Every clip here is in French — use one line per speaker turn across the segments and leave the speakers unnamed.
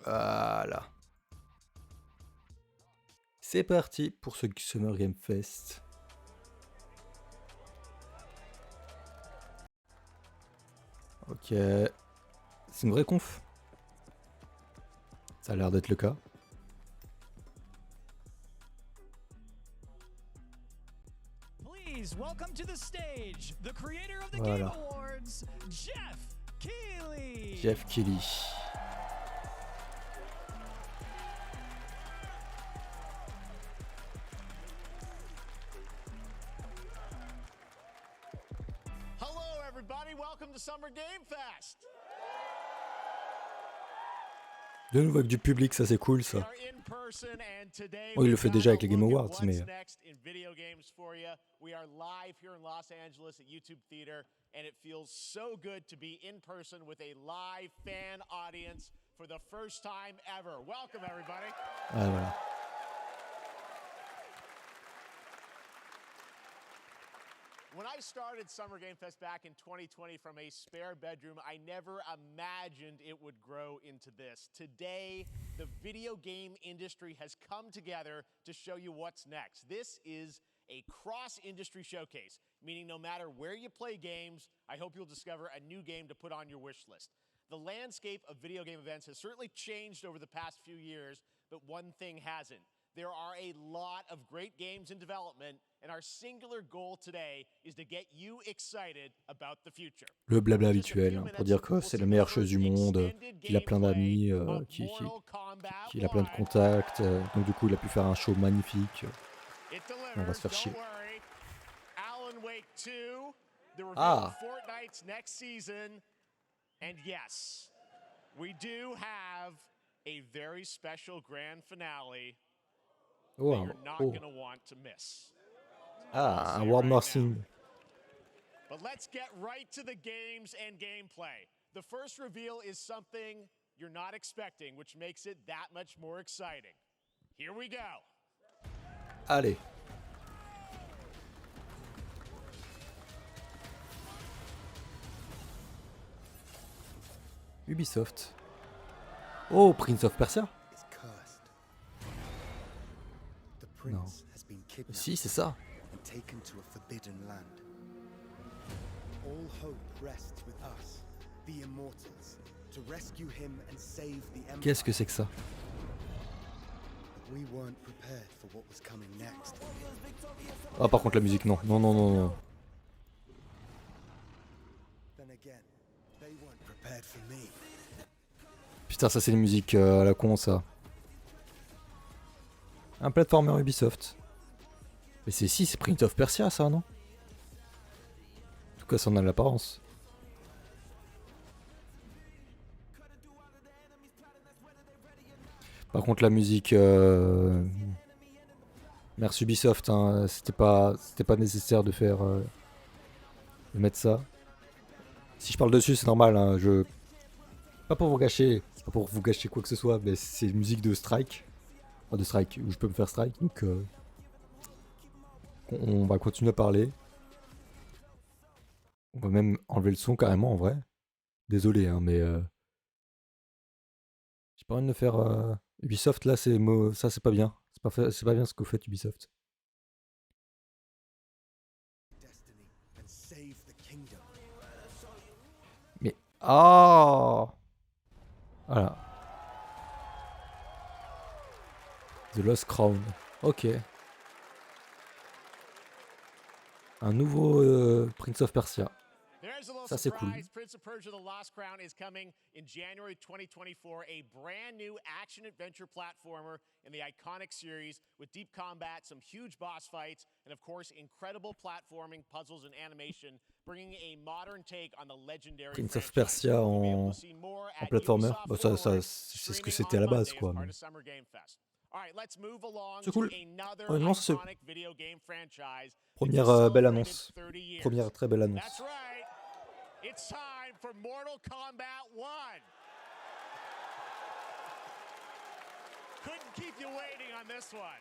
Voilà. C'est parti pour ce Summer Game Fest. Ok. C'est une vraie conf. Ça a l'air d'être le cas.
Please welcome to the stage the creator of the
Voilà.
Game Awards, Jeff Keighley.
Jeff Keighley.
Hello everybody, welcome to Summer Game Fest.
De nouveau avec du public, ça c'est cool
We
ça.
are in person and today
Oh, il le
we've
fait
got
déjà
a
avec les Game
look at
Awards,
what's
mais
next in video games for you. We are live here in Los Angeles at YouTube Theater and it feels so good to be in person with a live fan audience for the first time ever. Welcome everybody.
ah, voilà.
When I started Summer Game Fest back in 2020 from a spare bedroom, I never imagined it would grow into this. Today, the video game industry has come together to show you what's next. This is a cross-industry showcase, meaning no matter where you play games, I hope you'll discover a new game to put on your wish list. The landscape of video game events has certainly changed over the past few years, but one thing hasn't. There are a lot of great games in development, and our singular goal today is to get you excited about the future.
Le blabla habituel, hein, pour dire que c'est la meilleure chose du monde, qu'il a plein d'amis, qu'il a plein de contacts, donc du coup il a pu faire un show magnifique. On va se faire chier. Ah.
Next season, and yes, we do have a very special grand finale.
Oh,
you're not going to want to miss.
Ah, un World War Thing.
But let's get right to the games and gameplay. The first reveal is something you're not expecting, which makes it that much more exciting. Here we go.
Allez. Ubisoft. Oh, Prince of Persia. Non. Si, c'est ça. Qu'est-ce que c'est que ça? Ah, par contre la musique, non. Non, non, non, non. Putain, ça c'est les musiques à la con, ça. Un platformer Ubisoft. Mais c'est Prince of Persia, ça, non? En tout cas, ça en a l'apparence. Par contre, la musique... Merci Ubisoft, hein, c'était pas nécessaire de faire... de mettre ça. Si je parle dessus, c'est normal, hein, je... Pas pour vous gâcher, c'est pas pour vous gâcher quoi que ce soit, mais c'est une musique de Strike. Enfin, de Strike, où je peux me faire Strike, donc... on va continuer à parler. On va même enlever le son carrément, en vrai. Désolé, hein, mais... J'ai pas envie de me faire... Ubisoft, là, ça, c'est pas bien. C'est pas bien ce que vous faites, Ubisoft. Mais... Oh, voilà. The Lost Crown. Ok. Un nouveau Prince of Persia. Ça c'est cool.
Prince of Persia: The Lost Crown is coming in January 2024, a brand new action adventure platformer in the iconic series with deep combat, some huge boss fights, and of course incredible platforming, puzzles and animation, bringing a modern take on the legendary
Prince of Persia en platformer. Bah, ça c'est ce que c'était à la base, quoi. Mais... c'est cool. Non, ça c'est... Première belle annonce. Première très belle annonce.
It's time for Mortal Kombat 1. Couldn't keep you waiting on this one.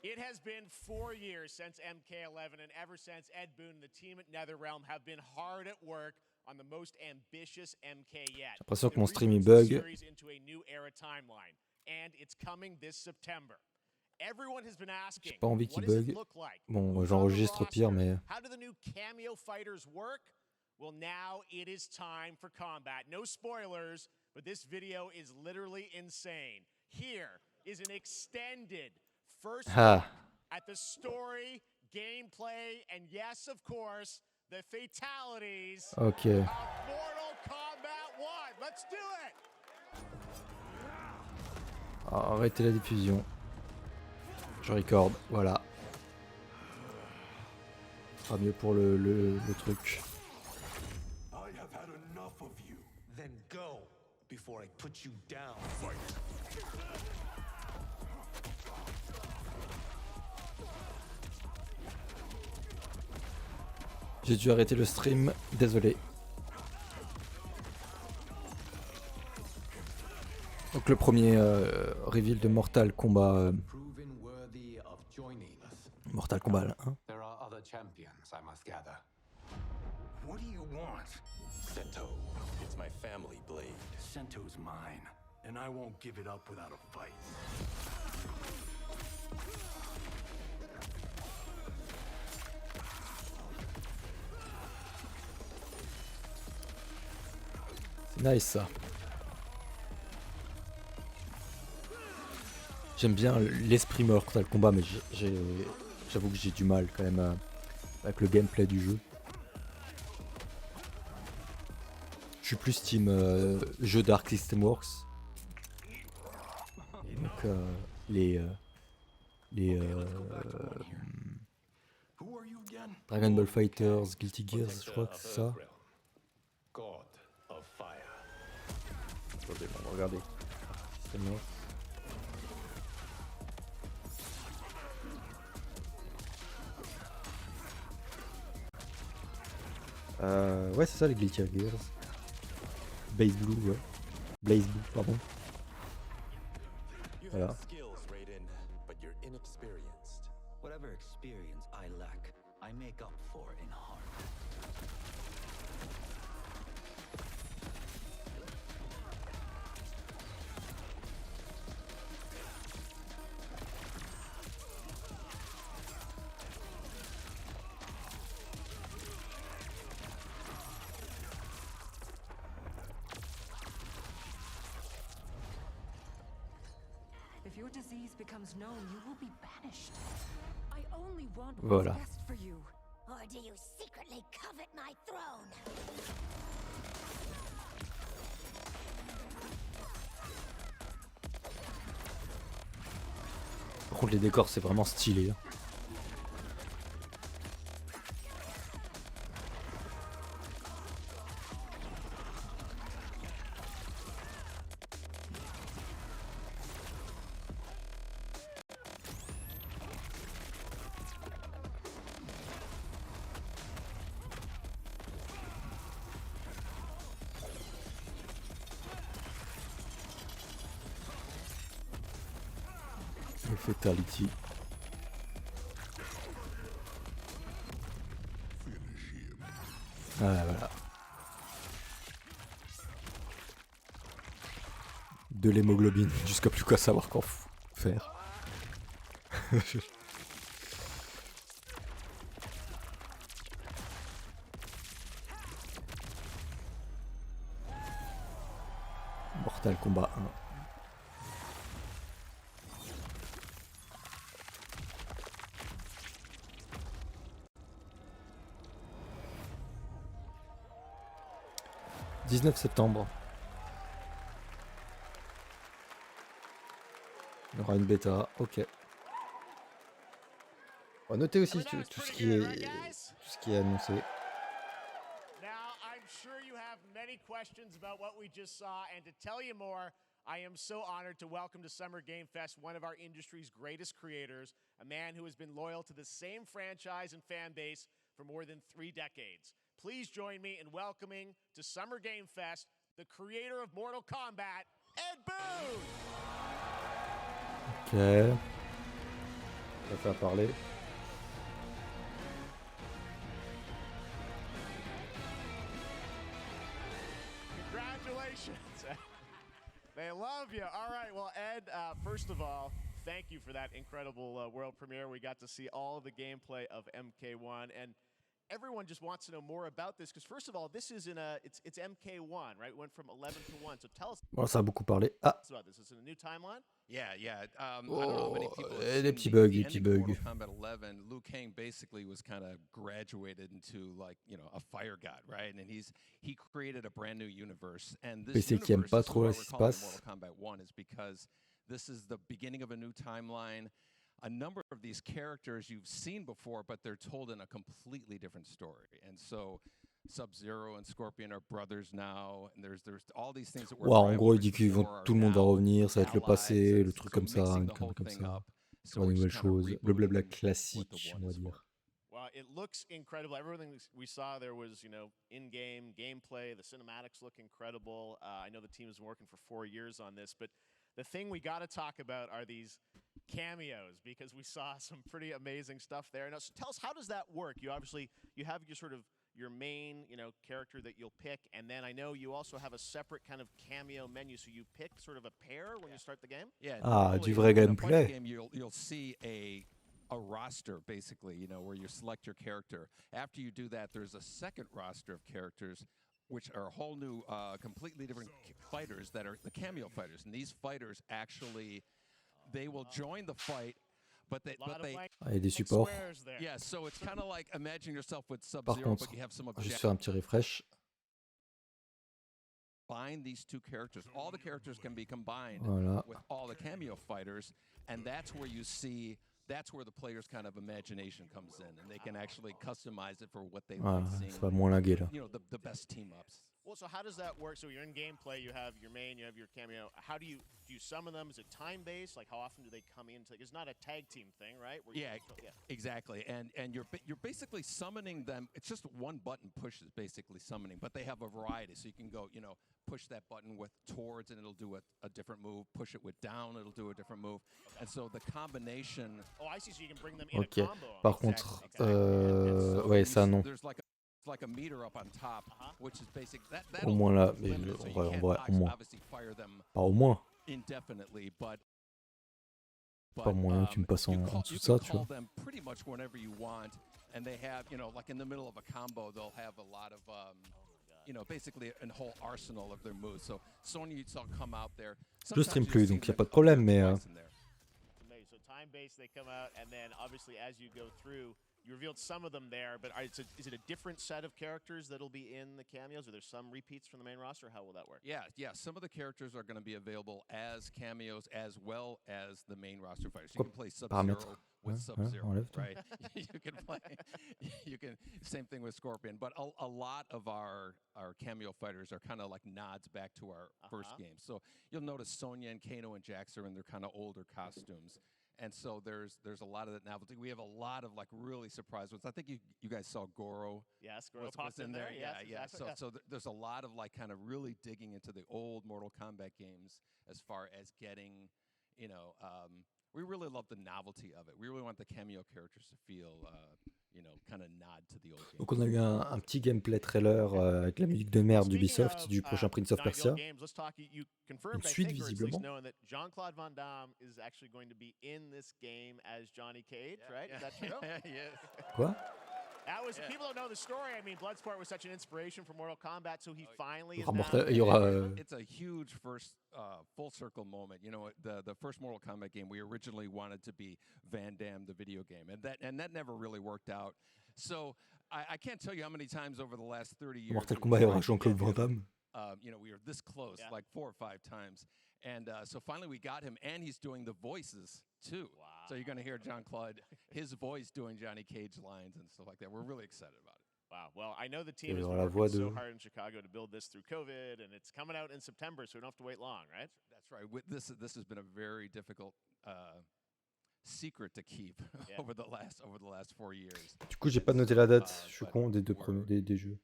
It has been 4 years since MK11, and ever since, Ed Boon and the team at NetherRealm have been hard at work on the most ambitious MK yet.
J'ai l'impression que mon
It
stream il
reboots the
bug.
series into a new era timeline, and it's coming this September. Everyone has been asking,
J'ai pas envie qu'il
what does it
bug.
look like?
Bon,
Who's on the
j'enregistre pire,
roster?
mais
How do the new cameo fighters work? Well, now it is time for combat. No spoilers, but this video is literally insane. Here is an extended first look at the story, gameplay, and yes, of course, the fatalities
ok.
of Mortal Kombat 1. Let's do it!
Arrêtez la diffusion. Je record, voilà. Ce sera mieux pour le truc.
I have had enough of you.
Then go before I put you down. Fight.
J'ai dû arrêter le stream, désolé. Donc le premier reveal de Mortal Kombat.
Proven worthy of joining us.
Mortal Kombat 1.
There are other champions, I must gather.
What do you want?
Sento, it's my family blade.
Sento's mine, and I won't give it up without a fight.
C'est nice ça. J'aime bien l'esprit Mortal Kombat, mais j'avoue que j'ai du mal quand même avec le gameplay du jeu. Je suis plus team jeu d'Arc System Works. Et donc les
Who are you again?
Dragon Ball Fighters, Guilty Gears, je crois que c'est ça.
God of Fire.
Attendez, bon, regardez. System Works. Ouais, c'est ça les Guilty Gears. Blaze Blue, ouais. Blaze Blue, pardon.
You
Voilà.
have skills, Raiden, but you're inexperienced.
Whatever experience I lack, I make up for in heart.
If your disease becomes known, you will be banished. I only want
Voilà.
what's best for you.
Or do you secretly covet my throne?
Par contre les décors c'est vraiment stylé. Hein. Le Fatality. Ah, voilà. De l'hémoglobine, jusqu'à plus qu'à savoir qu'en faire. Mortal Kombat 1. « 19 septembre. Il y aura une bêta, ok. On va noter aussi tout ce qui est annoncé.
Now, I'm sure you have many questions about what we just saw, and to tell you more, I am so honored to welcome to Summer Game Fest one of our industry's greatest creators, a man who has been loyal to the same franchise and fan base for more than 3 decades. Please join me in welcoming to Summer Game Fest the creator of Mortal Kombat, Ed Boon!
Ok. Ça fait à parler.
They love you. All right. Well, Ed, first of all, thank you for that incredible world premiere. We got to see all of the gameplay of MK1, and everyone just wants to know more about this because, first of all, this is it's MK1, right? It went from 11 to 1. So tell us
Bon, ça a beaucoup parlé. Ah,
about this. Is it a new timeline?
Yeah. I don't know how many people have
des
seen
petits
the
bugs, des
ending
petits
of
bugs.
Mortal Kombat 11. Liu Kang basically was kind of graduated into like, a fire god, right? And he created a brand new universe. And this
PC qui aime
universe,
pas
this is
trop
why
là,
we're
ce qui se
calling it
passe.
Mortal Kombat 1 is because this is the beginning of a new timeline. A number of these characters you've seen before, but they're told in a completely different story. And so Sub-Zero and Scorpion are brothers now, and there's all these things that were
Ouais, en gros, il
rivalries
dit qu'ils vont,
before are
tout le monde va
now
revenir, ça va être le
allies,
passé,
and
le truc
so
comme ça,
mixing
une
the whole
connerie comme
thing
ça.
up. So
Voir des
we're
nouvelles
just kind of
choses. Le
rebooting
blabla
what the
classique,
one
on va
is for.
dire.
Well, it looks incredible. Everything we saw there was, in-game gameplay. The cinematics look incredible. I know the team has been working for 4 years on this, but the thing we got to talk about are these cameos because we saw some pretty amazing stuff there. Now, so tell us, how does that work? You have your sort of your main, character that you'll pick, and then I know you also have a separate kind of cameo menu. So you pick sort of a pair when you start the game.
Yeah.
Ah,
normally
du vrai
in a fighting
gameplay.
game, you'll see a roster basically, where you select your character. After you do that, there's a second roster of characters, which are a whole new, completely different fighters that are the cameo fighters. And these fighters actually, they will join the fight, but they
Ah, il y a des supports.
yeah. So it's kind of like imagine yourself with
Par
Sub-Zero,
contre,
but you have some
je vais juste
objectives.
faire un petit refresh.
Combine these two characters. All the characters can be combined
Voilà.
with all the cameo fighters, and that's where you see. That's where the player's kind of imagination comes in, and they can actually customize it for what they
Ah,
like seeing.
ça va moins laguer là.
The best team ups.
Well, so how does that work? So you're in gameplay, you have your main, you have your cameo. How do you summon them? Is it time-based? Like how often do they come in? It's not a tag team thing, right? Where
Yeah,
yeah.
exactly. And you're basically summoning them. It's just one button push is basically summoning, but they have a variety. So you can go, push that button with towards and it'll do a different move. Push it with down, it'll do a different move. And so the combination.
Oh, I see. So you can bring them in
Ok.
a combo.
Par contre,
So
ouais, ça non.
There's like a meter up on top, which is basic.
Au moins là, mais
so
en
you
vrai,
can't
au moins.
obviously fire them
Pas au moins.
indefinitely, but
Pas moyen que tu me passes en dessous de ça, tu vois.
call them pretty much whenever you want, and they have, like in the middle of a combo, they'll have a lot of, basically a whole arsenal of their moves. So Sonya, you saw come out there.
Je stream plus, donc il n'y a pas de problème, mais
So time-based, they come out, and then obviously as you go through, you revealed some of them there, but is it a different set of characters that'll be in the cameos? Are there some repeats from the main roster? How will that work?
Yeah. Some of the characters are going to be available as cameos as well as the main roster fighters. You can play Sub-Zero with Sub-Zero, right? you can same thing with Scorpion, but a lot of our cameo fighters are kind of like nods back to our first game. So you'll notice Sonya and Kano and Jax are in their kind of older costumes. And so there's a lot of that novelty. We have a lot of like really surprise ones. I think you guys saw Goro.
Yes, Goro
was
popped in there.
Yeah.
Exactly.
So there's a lot of like kind of really digging into the old Mortal Kombat games as far as getting, we really love the novelty of it. We really want the cameo characters to feel, kind of nod to the old game.
Donc on a eu un petit gameplay trailer avec la musique de merde d'Ubisoft du prochain Prince of Persia. Une suite visiblement.
Jean-Claude Van Damme is actually going to be in this game as Johnny Cage, right? Is that true?
Yes.
Quoi?
People don't know the story. I mean, Bloodsport was such an inspiration for Mortal Kombat, so he finally is
Il y aura.
It's a huge first full circle moment. The first Mortal Kombat game, we originally wanted to be Van Damme, the video game, and that never really worked out. So I can't tell you how many times over the last 30 years.
Mortal Kombat, il y aura Jean-Claude Van Damme.
We were this close, like 4 or 5 times. And so finally we got him, and he's doing the voices, too. Wow. So you're going to hear Jean-Claude, his voice doing Johnny Cage lines and stuff like that. We're really excited about it.
Wow. Well, I know the team is working so hard in Chicago to build this through COVID, and it's coming out in September, so we don't have to wait long, right?
That's right. This has been a very difficult secret to keep over the last 4 years.
Du coup, j'ai pas noté la date. Je suis con des jeux.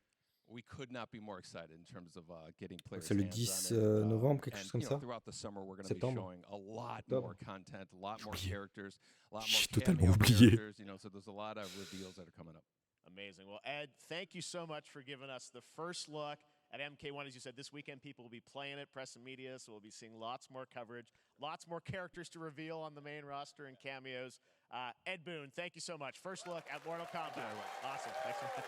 We could not be more excited in terms of getting players.
C'est le 10 novembre, quelque chose comme ça.
Throughout the summer, we're going to be showing a lot more content, a lot more characters, a lot more
totalement
characters. So there's a lot of reveals that are coming up.
Amazing. Well, Ed, thank you so much for giving us the first look at MK1. As you said, this weekend people will be playing it, press and media, so we'll be seeing lots more coverage, lots more characters to reveal on the main roster and cameos. Ed Boon, thank you so much. First look at Mortal Kombat. Awesome. Thanks so much.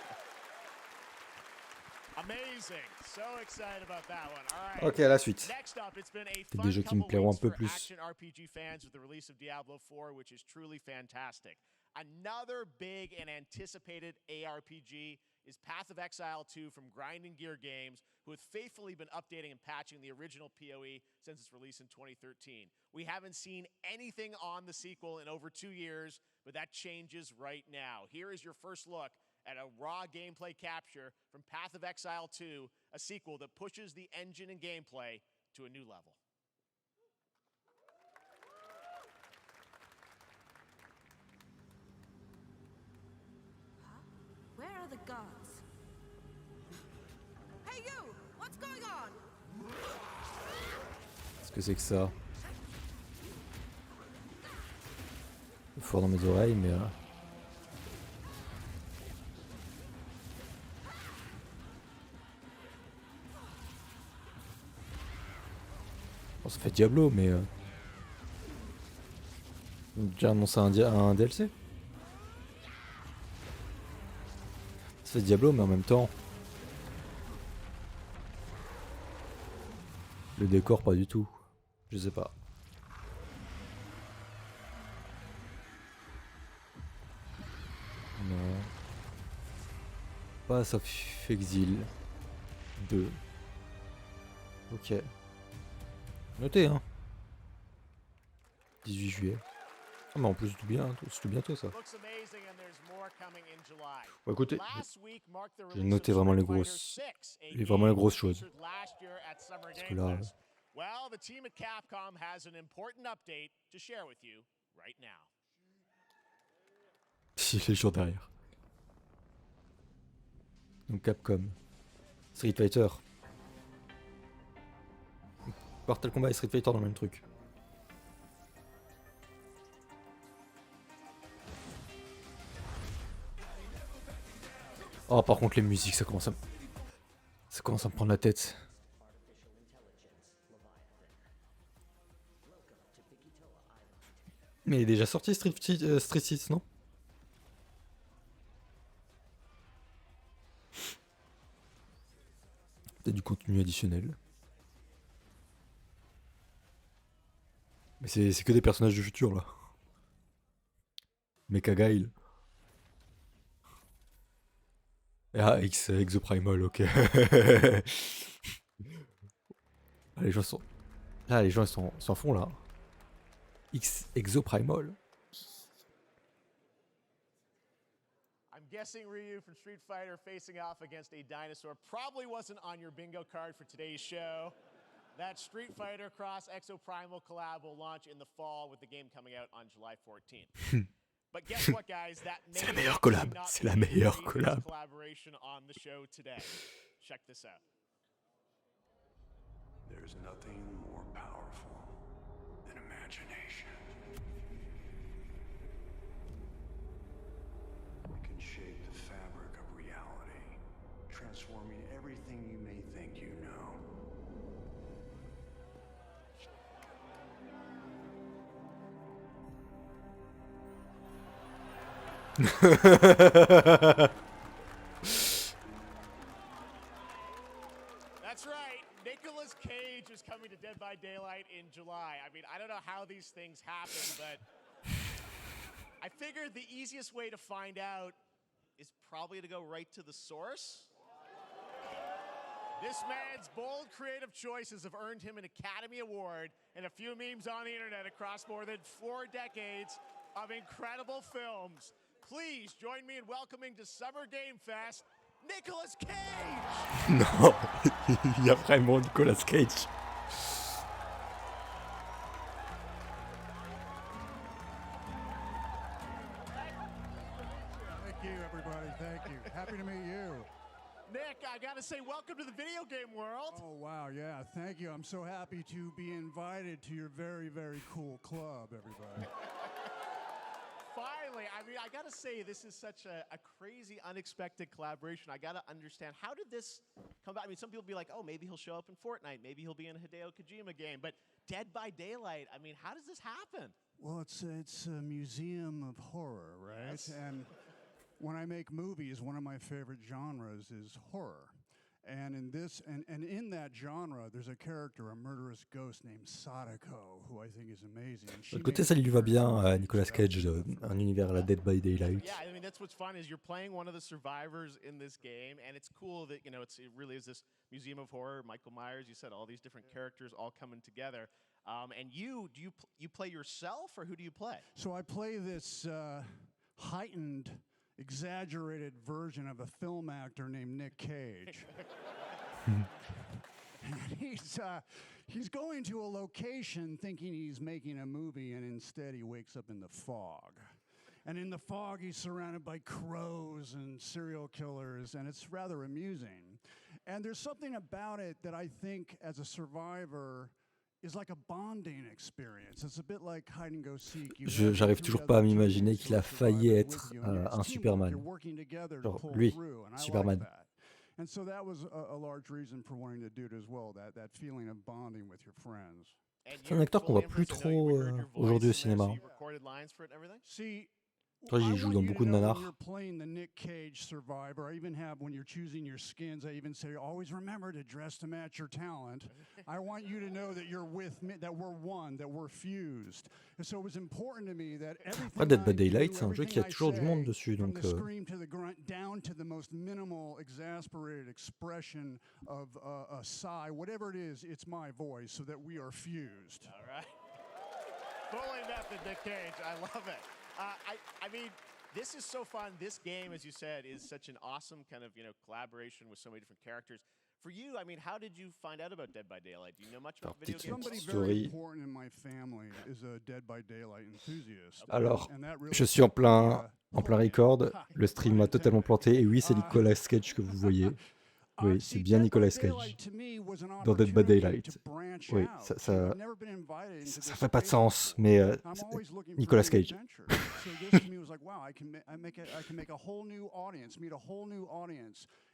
Amazing. So excited about that one. All right.
Ok, à la suite.
Next up, it's been a
C'est
fun
des jeux qui me
couple
plairont un
weeks
peu
for
plus.
action RPG fans with the release of Diablo 4, which is truly fantastic. Another big and anticipated ARPG is Path of Exile 2 from Grinding Gear Games, who have faithfully been updating and patching the original PoE since its release in 2013. We haven't seen anything on the sequel in over 2 years, but that changes right now. Here is your first look at a raw gameplay capture from Path of Exile 2, a sequel that pushes the engine and gameplay to a new level.
Where are the gods? Hey you! What's going on?
Qu'est-ce que c'est que ça? C'est fort dans mes oreilles, mais... Bon, ça fait Diablo, mais... Ils ont déjà annoncé un DLC. Ça fait Diablo, mais en même temps... Le décor, pas du tout. Je sais pas. Non. Pas of Exil 2. Ok. Notez, hein. 18 juillet. Ah, mais en plus, c'est tout bientôt ça. Bon, écoutez, j'ai noté vraiment les grosses choses. Parce que là...
Well, the team at Capcom has an important update to share with you right now.
Si, les jours derrière. Donc Capcom. Street Fighter. Mortal Kombat et Street Fighter dans le même truc. Oh, par contre, les musiques, ça commence à me prendre la tête. Mais il est déjà sorti Street 6, non? Peut-être du contenu additionnel. Mais c'est que des personnages du futur, là. Mecha Guile. Ah, Exoprimal, ok. Ah, les gens sont... Là, les gens ils s'en font, là. Exoprimal.
I'm guessing Ryu from Street Fighter facing off against a dinosaur probably wasn't on your bingo card for today's show. That Street Fighter Cross Exoprimal collab will launch in the fall with the game coming out on July 14th. But guess what, guys? That
C'est la meilleure collab. C'est la meilleure collab.
Collaboration on the show today. Check this out.
There's nothing more powerful than imagination. It can shape the fabric of reality, transforming everything you may think you know.
That's right. Nicolas Cage is coming to Dead by Daylight in July. I mean, I don't know how these things happen, but I figured the easiest way to find out is probably to go right to the source. This man's bold creative choices have earned him an Academy Award and a few memes on the internet across more than 4 decades of incredible films. Please join me in welcoming to Summer Game Fest, Nicolas Cage!
Non, il y a vraiment Nicolas Cage.
Thank you, everybody. Thank you. Happy to meet you.
Nick, I gotta say, welcome to the video game world.
Oh, wow. Yeah, thank you. I'm so happy to be invited to your very, very cool club, everybody.
finally, I mean, I gotta say, this is such a crazy, unexpected collaboration. I gotta understand, how did this come about? I mean, some people be like, oh, maybe he'll show up in Fortnite, maybe he'll be in a Hideo Kojima game, but Dead by Daylight, I mean, how does this happen?
Well, it's a museum of horror, right?
Yes.
And when I make movies, one of my favorite genres is horror. And in this, and in that genre, there's a character, a murderous ghost named Sadako, who I think is amazing.
De l'autre côté, ça lui va bien à Nicolas Cage, un univers à la Dead by Daylight.
Yeah, I mean, that's what's fun is you're playing one of the survivors in this game, and it's cool that, you know, it really is this museum of horror. Michael Myers, you said all these different characters all coming together. And you play yourself, or who do you play? So I play this heightened, exaggerated version of a film actor named Nick Cage. He's going to a location thinking he's making a movie, and instead he wakes up in the fog. And in the fog, he's surrounded by crows and serial killers, and it's rather amusing. And there's something about it that I think, as a survivor, is like a bonding experience. It's a bit like hide and go seek.
J'arrive toujours pas à m'imaginer qu'il a failli être un Superman. Genre, lui, Superman.
And so that was a large reason for wanting to do it as well, that feeling of bonding with your friends.
C'est un acteur qu'on voit plus trop aujourd'hui au cinéma. Il joue dans beaucoup de nanars.
When you're playing the Nick Cage survivor, I even have, when you're choosing your skins, I even say, always remember to dress to match your talent. I want you to know that you're with me, that we're one, that we're fused. And so it was important to me that everything
Dead by Daylight, c'est un jeu qui a toujours du monde dessus, donc.
From the scream to the grunt, down to the most minimal, exasperated expression of a sigh, whatever it is, it's my voice, so that we are fused.
All right. Fully method, Nick Cage. I love it. I mean, this is so fun. This game, as you said, is such an awesome kind of, you know, collaboration with so many different characters. For you, I mean, how did you find out about Dead by Daylight? Do you know much about video games?
Somebody very important in my family is a Dead by Daylight enthusiast.
Alors, je suis en plein record. Le stream m'a totalement planté. Et oui, c'est Nicolas Cage que vous voyez. Oui, c'est bien Nicolas Cage dans Dead by Daylight. Oui, ça fait pas de sens, mais Nicolas Cage.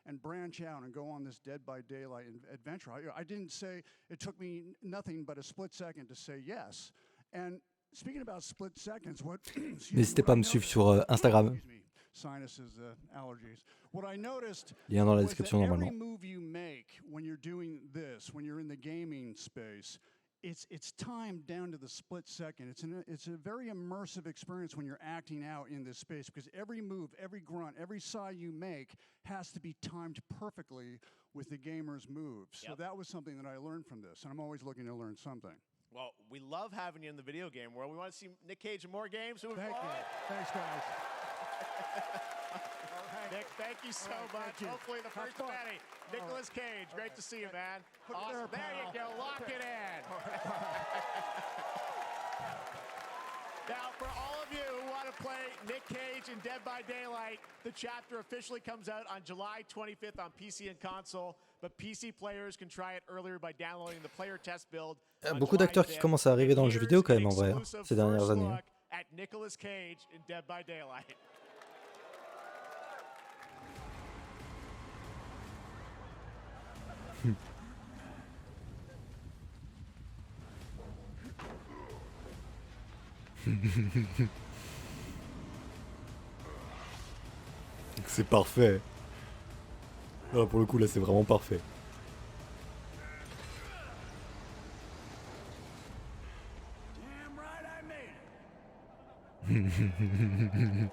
And branch out and go on this Dead by Daylight adventure. I didn't say, it took me nothing but a split second to say yes. And speaking about split seconds,
N'hésitez pas à me suivre sur Instagram.
Sinuses, allergies. What I noticed
lien dans la description
was that
normalement.
every move you make when you're doing this, when you're in the gaming space, it's timed down to the split second. It's a very immersive experience when you're acting out in this space, because every move, every grunt, every sigh you make has to be timed perfectly with the gamer's moves. So that was something that I learned from this, and I'm always looking to learn something.
Well, we love having you in the video game world. We want to see Nick Cage in more games.
Thank you. Thanks, guys.
Nick, thank you so much. Hopefully the first of many. Nicolas Cage, great to see you, man. Awesome. There you go. Lock it in. Now, for all of you who want to play Nick Cage in Dead by Daylight, the chapter officially comes out on July 25th on PC and console, but PC players can try it earlier by downloading the player test build.
Beaucoup d'acteurs qui commencent à arriver dans le jeu vidéo quand même en vrai, ces dernières années.
At Nicolas Cage in Dead by Daylight.
C'est parfait. Ah, pour le coup là c'est vraiment parfait.
Damn right I made it.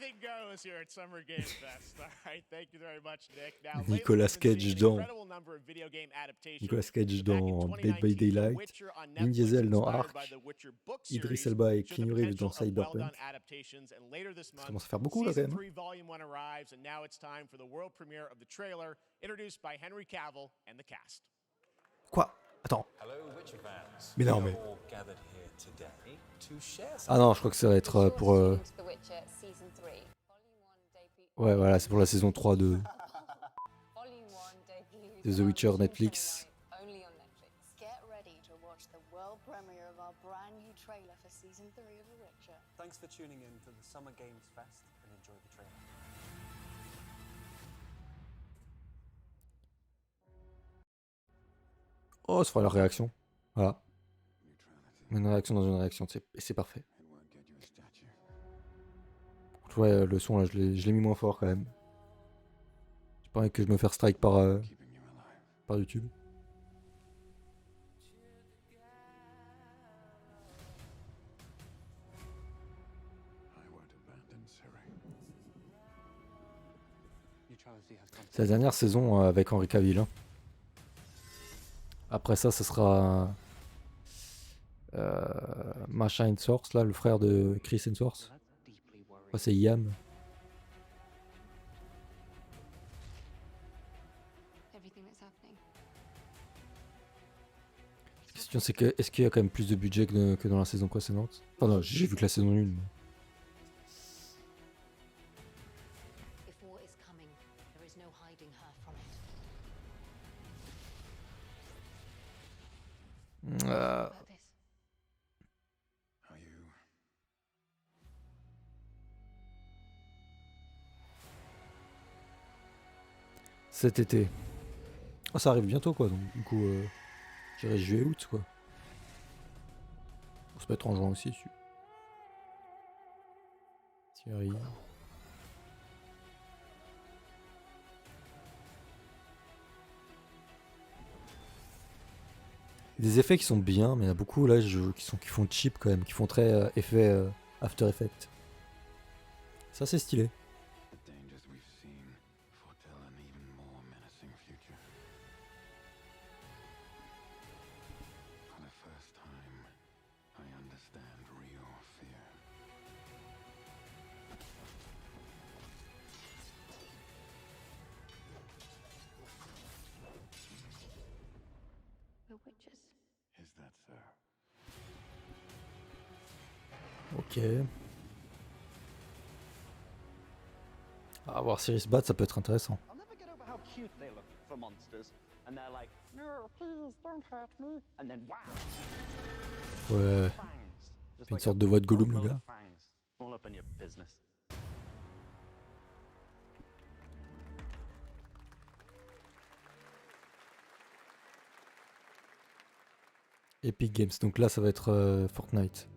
Anything goes here at Summer Game Fest. All right, thank you very much, Nick. Now,
Nicolas Cage dans Dead by Daylight, Vin Diesel dans Ark, Idris Elba et Keanu Reeves dans Cyberpunk. Ça commence à faire beaucoup là quand même. Quoi? Attends. Mais non mais... Ah non, je crois que ça va être pour... Ouais, voilà, c'est pour la saison 3 de The Witcher Netflix.
Thanks for tuning in to the Summer Games Fest and enjoy the trailer.
Oh, ça fera la réaction. Voilà. Une réaction dans une réaction, et c'est parfait. Ouais, le son là, je l'ai mis moins fort quand même. J'ai pas envie que je me fasse strike par YouTube. C'est la dernière saison avec Henry Cavill. Hein. Après ça, ce sera machin Hemsworth, là, le frère de Chris Hemsworth. C'est Ian. La question c'est que est-ce qu'il y a quand même plus de budget que dans la saison précédente? Enfin non, j'ai vu que la saison 1. Cet été. Oh, ça arrive bientôt quoi, donc du coup, je dirais juillet-août quoi. On se peut être en juin aussi dessus. Thierry. Des effets qui sont bien, mais il y en a beaucoup là qui font cheap quand même, qui font très effet After Effects. Ça c'est stylé. Ok. À voir Sirius battre, ça peut être intéressant. Ouais. C'est une sorte de voix de Gollum le gars. Epic Games, donc là ça va être Fortnite.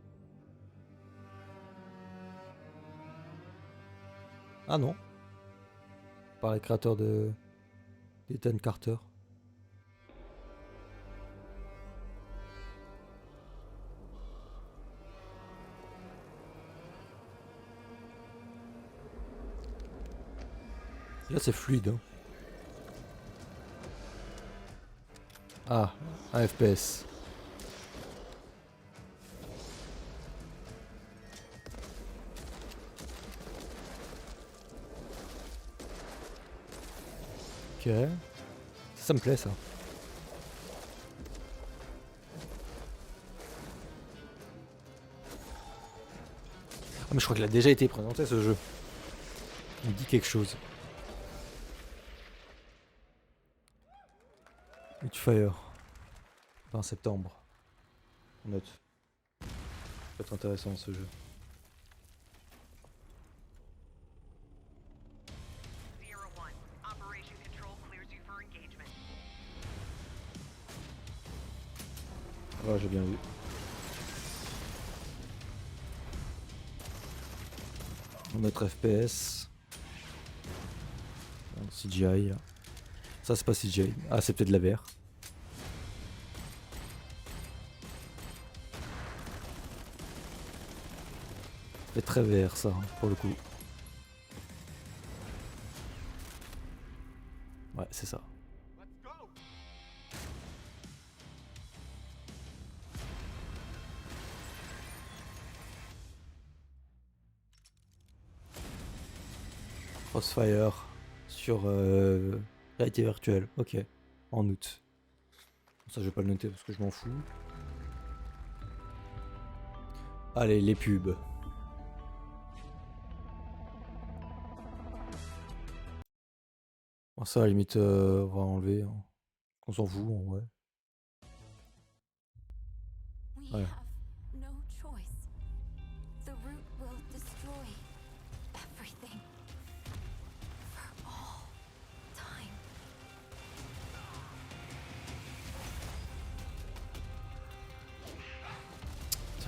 Ah non. Par les créateurs de Ethan Carter. Là c'est fluide. Hein. Ah, un FPS. Ok. Ça me plaît ça. Ah mais je crois qu'il a déjà été présenté ce jeu. Il me dit quelque chose. Fire. Fin septembre. On note. Ça peut être intéressant ce jeu. Ah, j'ai bien vu. On va mettre FPS. CGI là. Ça c'est pas CGI. Ah c'est peut-être de la VR. C'est très VR ça pour le coup. Ouais c'est ça. Crossfire sur réalité virtuelle, ok, en août. Ça je vais pas le noter parce que je m'en fous. Allez, les pubs. Bon, ça à la limite on va enlever, hein. On s'en fout en vrai. Ouais.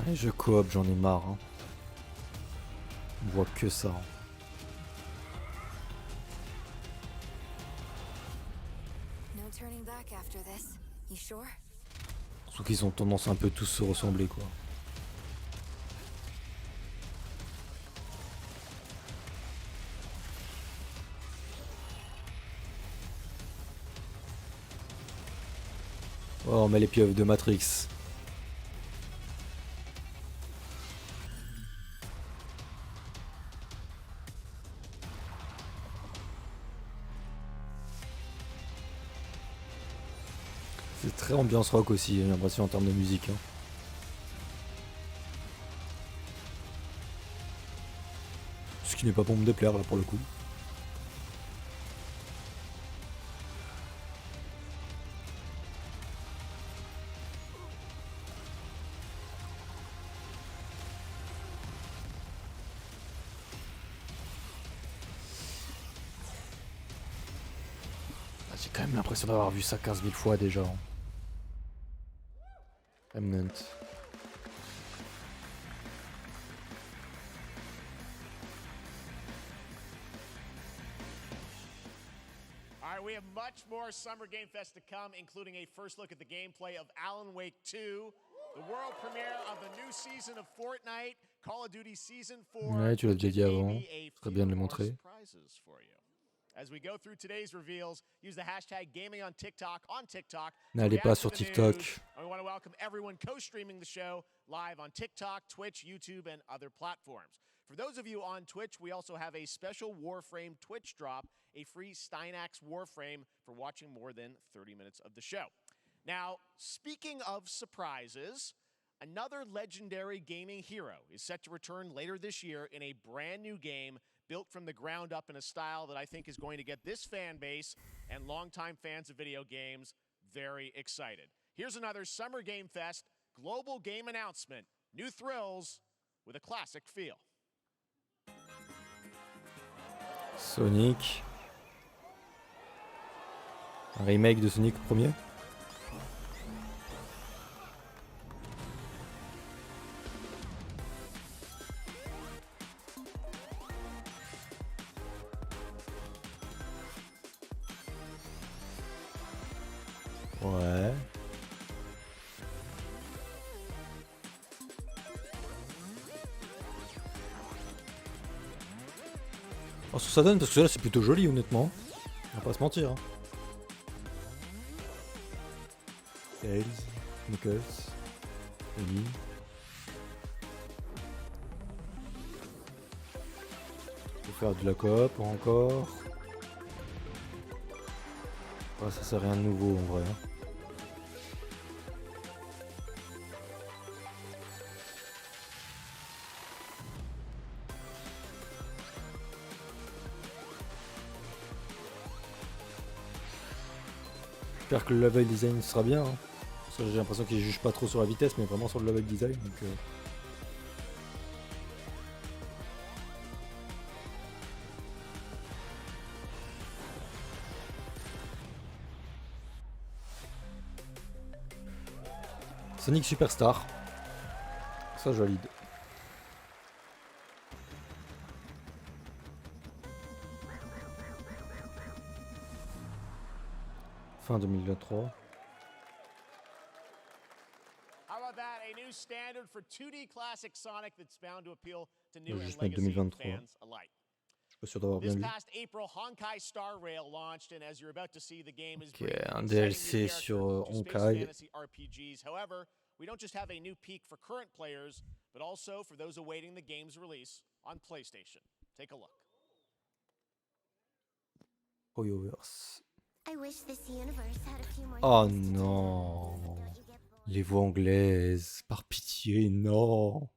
Les jeux coop, j'en ai marre. Hein. On voit que ça. Hein. Surtout qu'ils ont tendance à un peu tous se ressembler quoi. Oh, on met les pieuvres de Matrix. C'est très ambiance rock aussi, j'ai l'impression en termes de musique. Hein. Ce qui n'est pas pour me déplaire là pour le coup. J'ai quand même l'impression d'avoir vu ça 15 000 fois déjà. Hein. Remnant.
All right, we have much more Summer Game Fest to come, including a first look at the gameplay of Alan Wake 2, the world premiere of the new season of Fortnite, Call of Duty Season 4.
Ouais, tu l'as déjà dit avant. Très bien de le montrer.
As we go through today's reveals, use the hashtag gaming on TikTok
N'allez pas sur TikTok.
We want to welcome everyone co-streaming the show live on TikTok, Twitch, YouTube, and other platforms. For those of you on Twitch, we also have a special Warframe Twitch drop, a free Steinax Warframe for watching more than 30 minutes of the show. Now, speaking of surprises, another legendary gaming hero is set to return later this year in a brand new game built from the ground up in a style that I think is going to get this fan base and longtime fans of video games very excited. Here's another Summer Game Fest global game announcement. New thrills with a classic feel.
Sonic. Un remake de Sonic premier. Ouais. Oh, ça donne parce que là c'est plutôt joli honnêtement. On va pas se mentir. Hein. Tails, Knuckles, Ellie. Faut faire de la coop encore. Oh, ça c'est rien de nouveau en vrai. Hein. J'espère que le level design sera bien. Hein. Parce que j'ai l'impression qu'il juge pas trop sur la vitesse, mais vraiment sur le level design. Donc, Sonic Superstar. Ça, je valide. Fin 2023.
How about that? A new standard for 2D classic Sonic that's bound to appeal to new
Je vais
and
juste mettre
legacy
2023.
fans alike.
Je suis pas sûr d'avoir bien
This
lu.
past April, Honkai Star Rail launched, and as you're about to see, the game is
Ok, un DLC sur Honkai.
fantasy RPGs. However, we don't just have a new peak for current players, but also for those awaiting the game's release on PlayStation. Take a look.
Hoyoverse.
I wish this universe had a few more
Oh
things to do.
non.
Don't you get bored?
Les voix anglaises. Par pitié, non.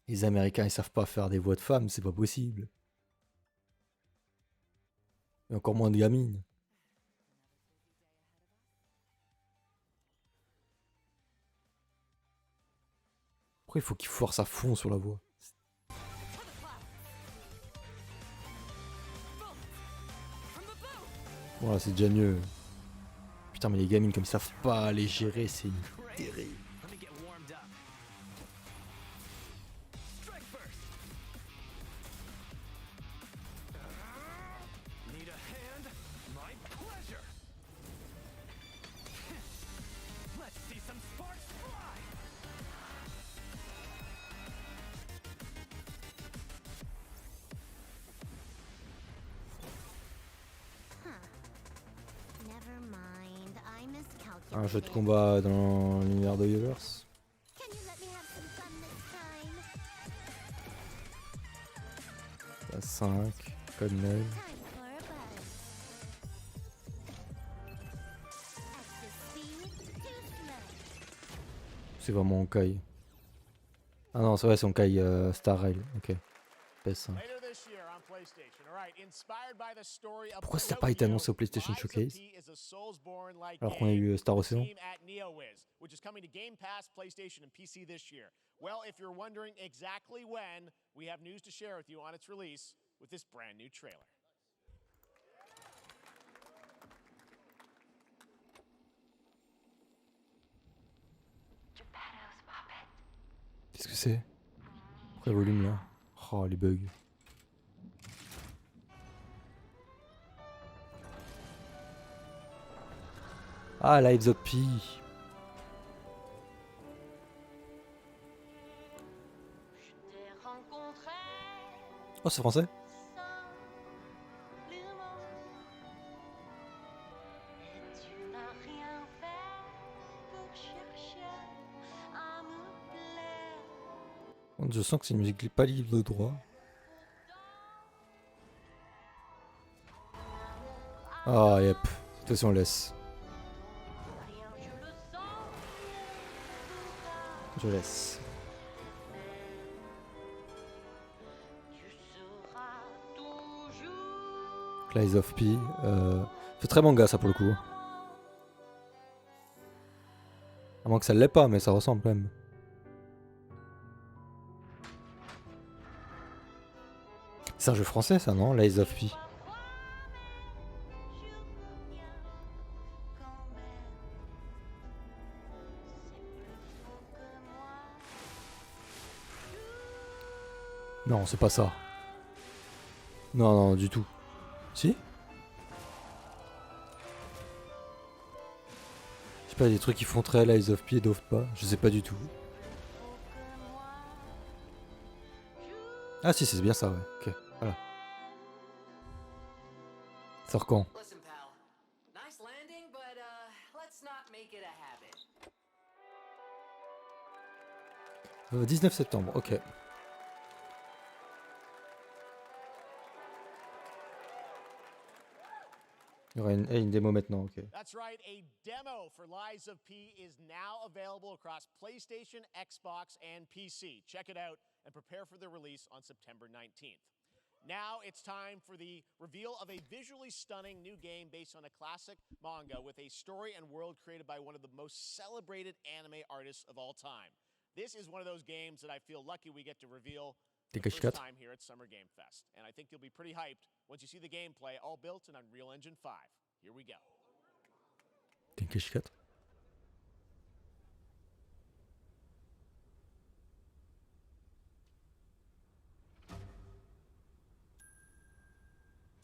Les Américains, ils savent pas faire des voix de femmes, c'est pas possible. Et encore moins de gamines. Pourquoi il faut qu'il force à fond sur la voix? Voilà, c'est déjà mieux. Putain, Putain, mais les gamines comme ils savent pas les gérer, c'est une terrible. Un jeu de combat dans l'univers de Universe. 5, code 9. C'est vraiment Honkai. Ah non, c'est vrai, c'est Honkai Star Rail. Ok. PS5. Pourquoi ça n'a pas été annoncé au PlayStation Showcase alors qu'on a eu Star Ocean?
Well, if you're wondering exactly when, we have news to share with you on its release with this brand new trailer.
Qu'est-ce que c'est? Pourquoi le volume là? Oh, les bugs. Ah, Lives of Pi. Oh, c'est français? Je sens que c'est une musique pas libre de droit. Ah, yep. De toute façon, on laisse. Je laisse. Lies of Pi. C'est très manga ça pour le coup. À moins que ça l'est pas, mais ça ressemble quand même. C'est un jeu français ça, non? Lies of Pi. Non, c'est pas ça. Non, non, du tout. Si? Je sais pas, des trucs qui font très Lies of Pi et d'autres pas. Je sais pas du tout. Ah si, c'est bien ça, ouais. Ok, voilà. Ça sort quand? 19 septembre, ok. Il y aura une démo maintenant, ok.
That's right, a demo for Lies of P is now available across PlayStation, Xbox, and PC. Check it out and prepare for the release on September 19th. Now it's time for the reveal of a visually stunning new game based on a classic manga with a story and world created by one of the most celebrated anime artists of all time. This is one of those games that I feel lucky we get to reveal for the first time here at Summer Game Fest. And I think you'll be pretty hyped once you see the gameplay, all built in Unreal Engine 5. Here we go.
Tenkaichi 4.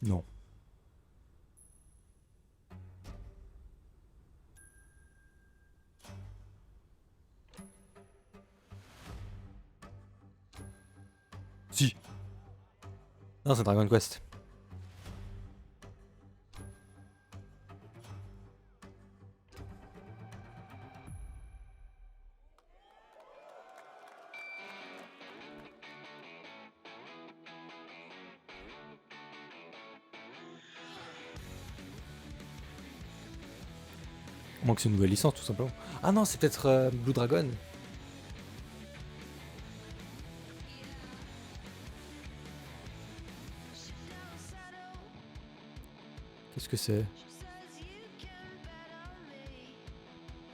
Non. Si. Non, c'est Dragon Quest. À moins que c'est une nouvelle licence, tout simplement. Ah non, c'est peut-être Blue Dragon. Qu'est-ce que c'est?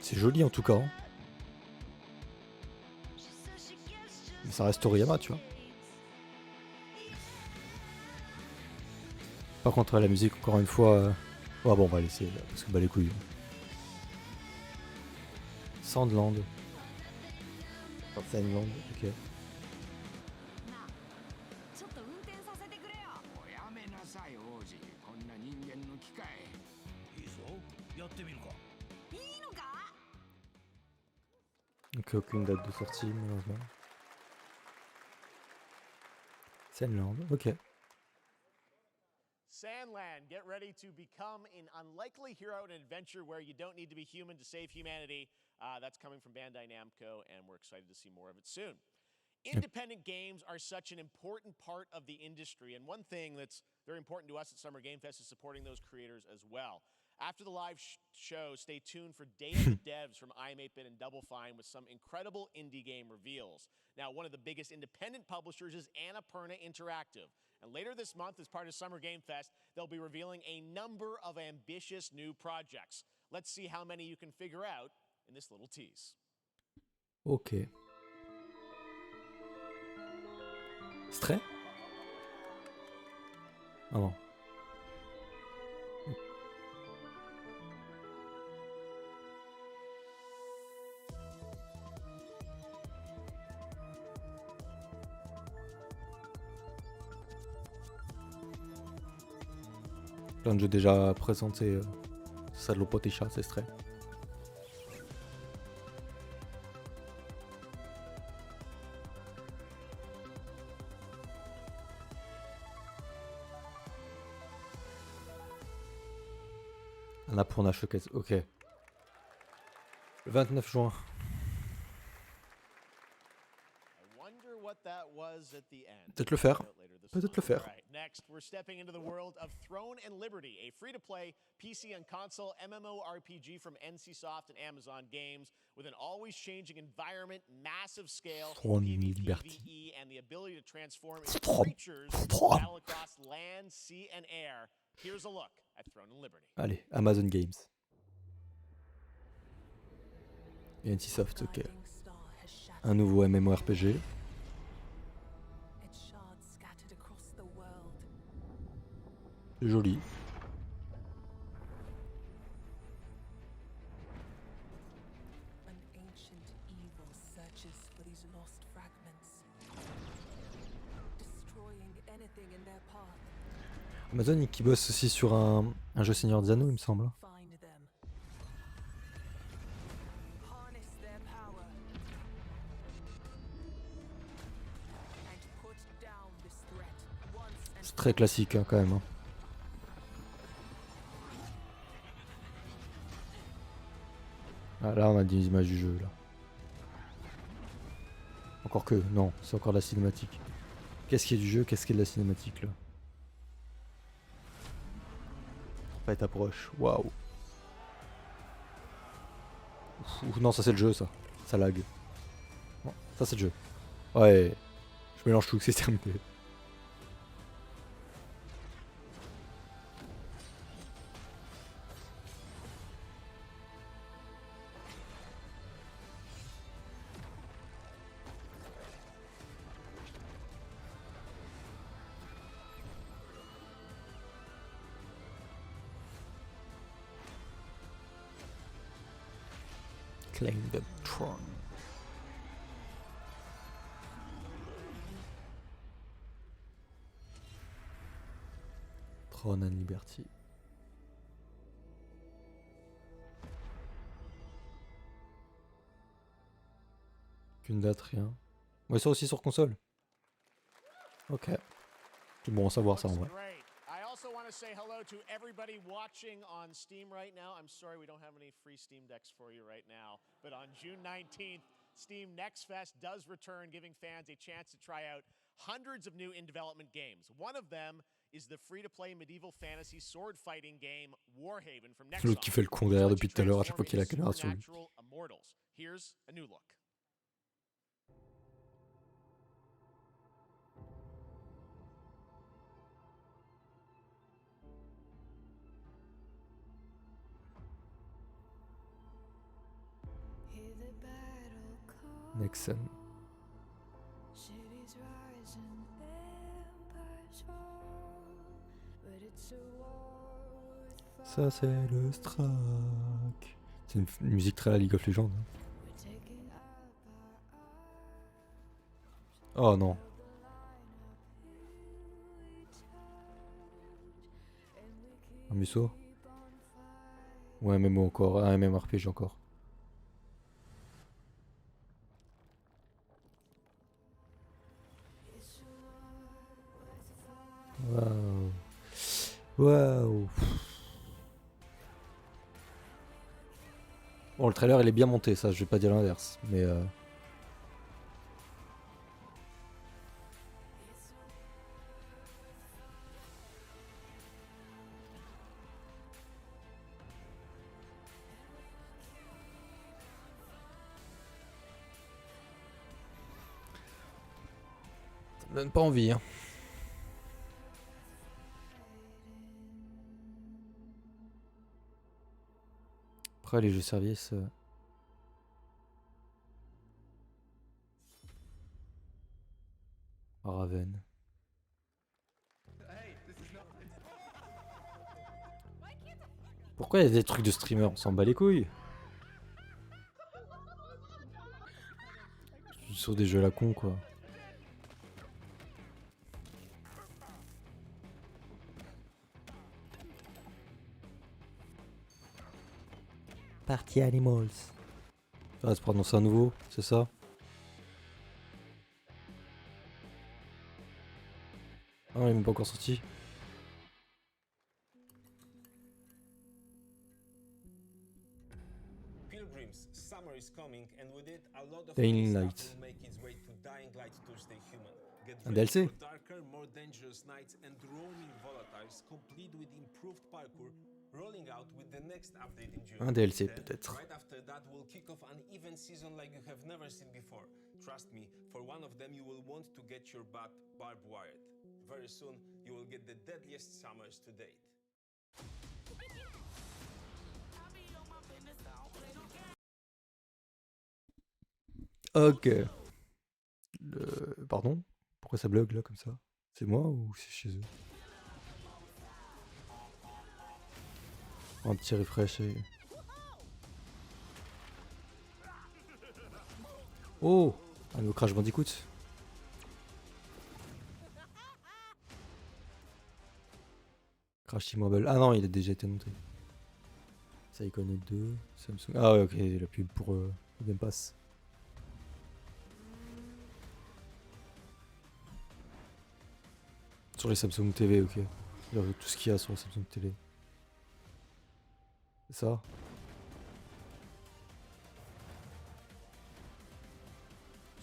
C'est joli en tout cas. Hein. Mais ça reste Toriyama, tu vois. Par contre, la musique, encore une fois... Ouais, bon, on va laisser, parce que bah les couilles. Sandland. Sandland, ok. Donc aucune date de sortie malheureusement. Sandland, ok.
Sandland, get ready to become an unlikely hero in an adventure where you don't need to be human to save humanity. That's coming from Bandai Namco, and we're excited to see more of it soon. Independent games are such an important part of the industry, and one thing that's very important to us at Summer Game Fest is supporting those creators as well. After the live show, stay tuned for Day of the Devs from iam8bit and Double Fine with some incredible indie game reveals. Now, one of the biggest independent publishers is Annapurna Interactive. And later this month, as part of Summer Game Fest, they'll be revealing a number of ambitious new projects. Let's see how many you can figure out in this little tease.
Ok. Stray? Ah bon. Plein de jeux déjà présentés. Ça de l'Opotisha, c'est Stray. Là pour un showcase, ok. Le 29 juin. Peut-être le faire. Peut-être le faire.
Next, we're stepping into the world of Throne and Liberty, a free-to-play PC and console MMORPG from NCSoft and Amazon Games, with an always-changing environment, massive scale, PvP, PvE, and the ability to transform into creatures battle across land, sea, and air. Here's a look at Throne and Liberty.
Allez, Amazon Games. Et NCSoft, ok. Un nouveau MMORPG. C'est joli. Amazon qui bosse aussi sur un jeu Seigneur des Anneaux, il me semble. C'est très classique hein, quand même. Hein. Ah, là on a des images du jeu là. Encore que, non, c'est encore de la cinématique. Qu'est-ce qui est du jeu, qu'est-ce qui est de la cinématique là? Pas t'approche, waouh. Non, ça c'est le jeu ça. Ça lag. Non, ça c'est le jeu. Ouais, je mélange tout, c'est terminé. Claim the throne. Throne and Liberty. Qu'une date, rien. Ouais, ça aussi sur console. Ok. C'est bon à savoir ça en vrai.
To say hello to everybody watching on Steam right now. I'm sorry we don't have any free Steam decks for you right now, but on June 19th, Steam Next Fest does return, giving fans a chance to try out hundreds of new in-development games. One of them is the free-to-play medieval fantasy sword fighting game Warhaven from Next Fest.
L'autre qui fait le con derrière depuis tout à l'heure à chaque fois qu'il a la caméra sur lui.
Here's a new look.
Nexon. Ça c'est le Strack. C'est une musique très à League of Legends. Hein. Oh non. Un musso. Ou un MMO encore, un MMORPG encore. Waouh. Waouh. Bon, le trailer il est bien monté, ça, je vais pas dire l'inverse, mais ça me donne pas envie, hein. Après les jeux services. Raven. Pourquoi il y a des trucs de streamer? On s'en bat les couilles. Sur des jeux à la con quoi. Party Animals. Ah, c'est pour annoncer un nouveau, c'est ça? Ah, il n'est pas encore sorti.
Pilgrims, summer is coming, and with it, a lot of
Dying
stuff
Light.
will make its way to Dying Light to stay human. Get
Un
ready
DLC?
for darker, more dangerous nights and roaming volatiles, complete with improved parkour, rolling out with the next update in June.
Un DLC
Then,
peut-être.
right after that, we'll kick off an even season like you have never seen before. Trust me, for one of them, you will want to get your butt barbed wired. Very soon, you will get the deadliest summers to date.
Ok. Pardon? Pourquoi ça bug là comme ça? C'est moi ou c'est chez eux? Un petit refresh et... Oh! Un nouveau Crash Bandicoot. Crash Team Mobile. Ah non, il a déjà été monté. Psychonet 2, Samsung. Ah ouais, ok, la pub pour le Game Pass. Sur les Samsung TV, ok. Tout ce qu'il y a sur les Samsung TV. C'est ça?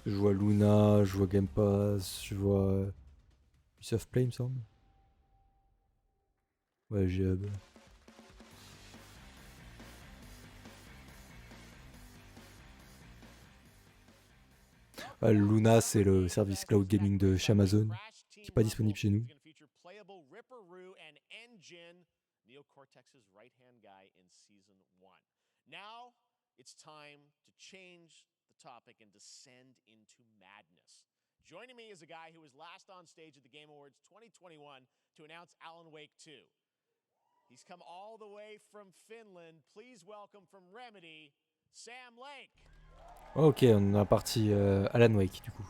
Je vois Luna, je vois Game Pass, je vois Ubisoft Play, il me semble. Ouais, j'ai hub. Ah, Luna, c'est le service cloud gaming de chez Amazon, qui n'est pas disponible chez nous.
Neocortex's right-hand guy in season 1. Now, it's time to change the topic and descend into madness. Joining me is a guy who was last on stage at the Game Awards 2021 to announce Alan Wake 2. He's come all the way from Finland. Please welcome from Remedy, Sam Lake.
Ok, on est parti Alan Wake du coup.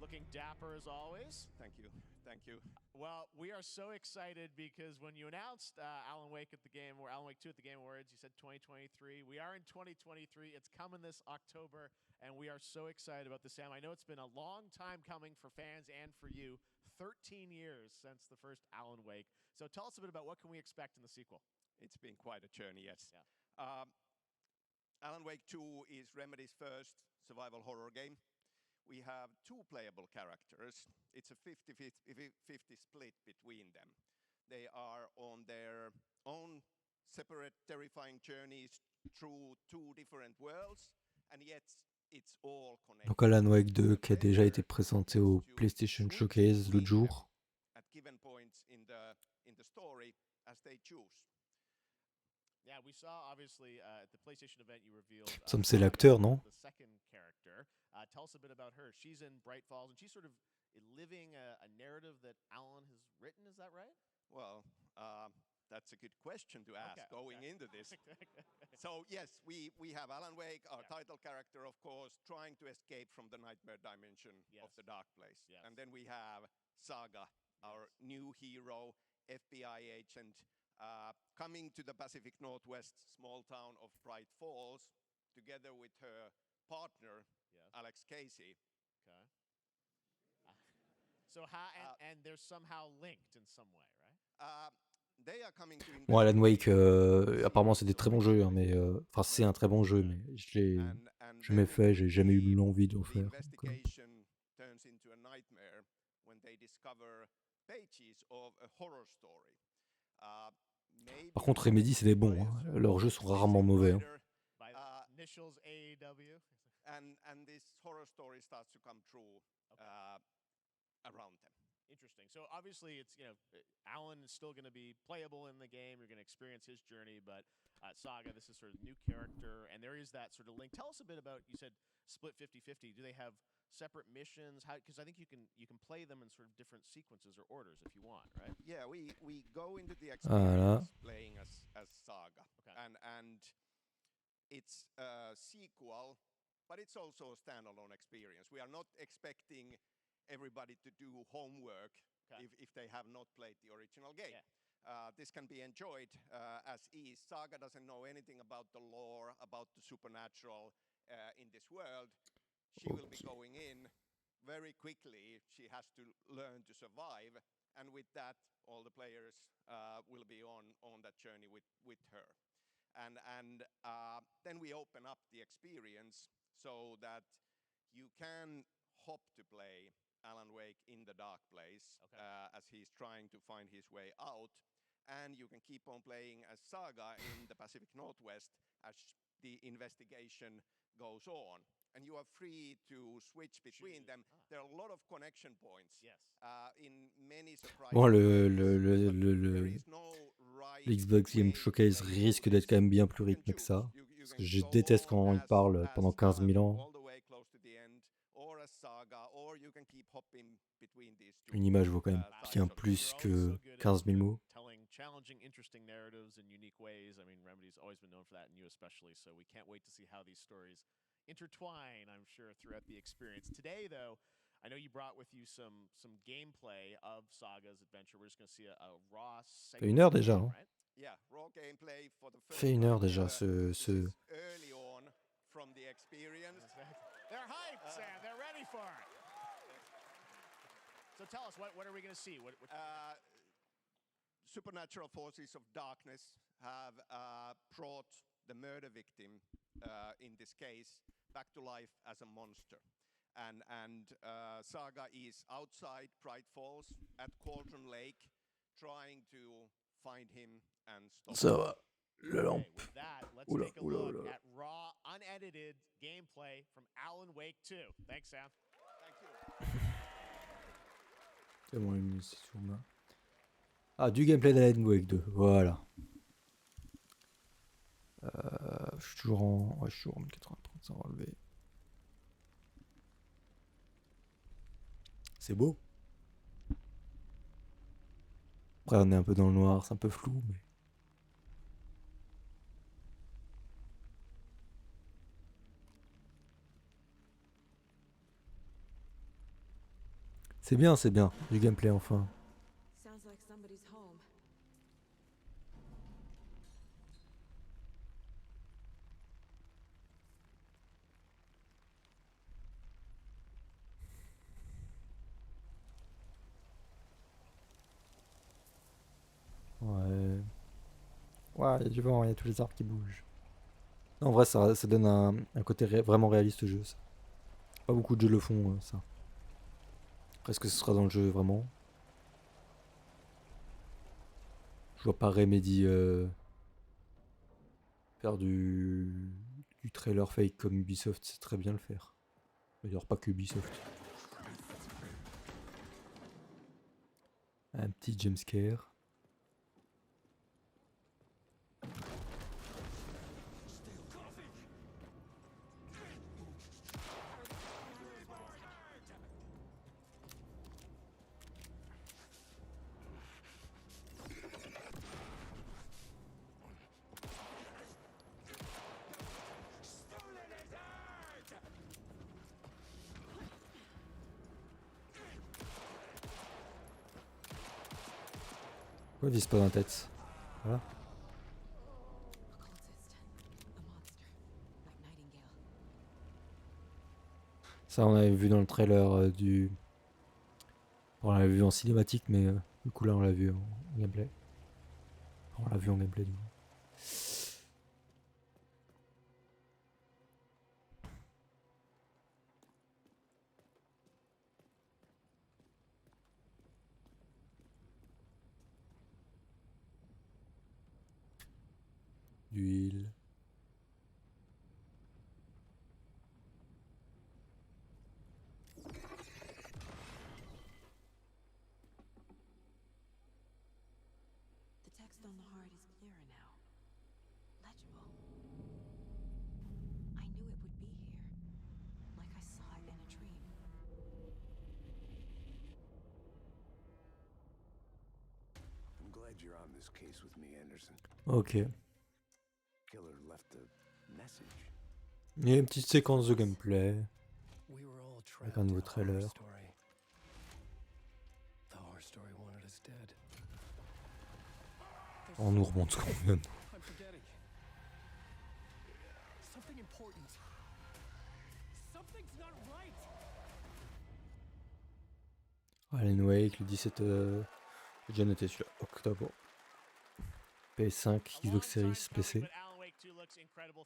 Looking dapper as always.
Thank you. Thank you.
Well, we are so excited because when you announced Alan Wake at the game, or Alan Wake 2 at the Game Awards, you said 2023. We are in 2023. It's coming this October, and we are so excited about this, Sam. I know it's been a long time coming for fans and for you. 13 years since the first Alan Wake. So tell us a bit about what can we expect in the sequel.
It's been quite a journey, yes.
Yeah.
Alan Wake 2 is Remedy's first survival horror game. We have two playable characters. It's a 50-50 split between them. They are on their own separate terrifying journeys through two different worlds, and yet it's all connected.
Donc Alan Wake 2 qui a déjà été présenté au PlayStation Showcase l'autre jour.
At given points in the story as they choose.
Yeah, we saw obviously at the PlayStation event you revealed.
C'est l'acteur, non?
The second character. Tell us a bit about her. She's in Bright Falls, and she's sort of living a narrative that Alan has written. Is that right?
Well,
that's a good question to ask going into this. So yes, we have Alan Wake, our title character, of course, trying to escape from the nightmare dimension of the dark place. And then we have Saga, our new hero, FBI agent, coming to the Pacific Northwest small town of Bright Falls, together with her partner, Alex Casey.
Okay. So how and they're somehow linked in some way, right?
They are coming to
Bon, Alan Wake, apparemment c'est des très bons jeux, hein, mais enfin c'est un très bon jeu, mais je l'ai jamais fait, j'ai jamais eu l'envie de le faire.
Investigation turns into a nightmare when they discover pages of a horror story.
Par contre, Remedy, c'est des bons. Hein. Leurs jeux sont rarement mauvais. Hein.
Initials AEW.
And this horror story starts to come true around them.
Interesting. So obviously, it's Alan is still going to be playable in the game. You're going to experience his journey, but Saga, this is sort of new character, and there is that sort of link. Tell us a bit about. You said split 50-50. Do they have separate missions? How? Because I think you can play them in sort of different sequences or orders if you want, right?
Yeah, we go into the experience playing as Saga, and it's a sequel, but it's also a standalone experience. We are not expecting everybody to do homework if they have not played the original game. This can be enjoyed as is. Saga doesn't know anything about the lore, about the supernatural in this world. She will be going in very quickly. She has to learn to survive, and with that, all the players will be on that journey with her. And then we open up the experience so that you can hop to play Alan Wake in the dark place as he's trying to find his way out, and you can keep on playing as Saga in the Pacific Northwest as the investigation goes on, and you are free to switch between them. There are a lot of connection points. In many surprises.
Bon, l'Xbox Game Showcase risque d'être quand même bien plus rythmé que ça. Parce que je déteste quand il parle pendant 15 000 ans. Une image vaut quand même bien plus que 15 000 mots.
Challenging, interesting narratives in unique ways. I mean, Remedy's always been known for that, and you especially. So we can't wait to see how these stories intertwine, I'm sure, throughout the experience. Today, though, I know you brought with you some gameplay of Saga's adventure. We're just going to see a raw segment.
Fait 1 heure déjà. Hein.
Yeah, raw gameplay for the first
fait 1 heure déjà ce...
Early on from the experience.
They're hyped, Sam. They're ready for it. So tell us, what are we going to see?
Supernatural forces of darkness have brought the murder victim, in this case, back to life as a monster. And Saga is outside Bright Falls at Cauldron Lake, trying to find him and stop
Ça va. La lampe.
With that, let's take a look at raw, unedited gameplay from Alan Wake 2. Thanks, Sam.
Thank you.
C'est bon, les munitions là. Ah, du gameplay d'Alan Wake 2, voilà. Je suis toujours en... Ouais, je suis toujours en 1080, ça va relever. C'est beau. Après, on est un peu dans le noir, c'est un peu flou, mais... C'est bien, du gameplay enfin.
Sounds like somebody's home.
Ouais. Ouais, il y a du vent, il y a tous les arbres qui bougent. Non, en vrai, ça donne un côté vraiment réaliste au jeu, ça. Pas beaucoup de jeux le font, ça. Presque ce sera dans le jeu, vraiment. Je vois pas Remedy faire du trailer fake comme Ubisoft, c'est très bien le faire. D'ailleurs, pas que Ubisoft. Un petit jumpscare. Pourquoi il vise pas dans la tête? Voilà. Ça, on avait vu dans le trailer du. On l'avait vu en cinématique, mais du coup, là, on l'a vu en gameplay. On l'a vu en gameplay, du coup. D'huile.
The text on the heart is clearer now. Legible. I knew it would be here, like I saw it in a dream.
I'm glad you're on this case with me, Anderson.
Ok.
Killer left a message.
Il y a une petite séquence de gameplay. Avec un nouveau trailer. On nous remonte ce qu'on vient. Alan Wake, le 17. J'ai déjà noté celui-là. Octobre. PS5, Xbox Series, PC.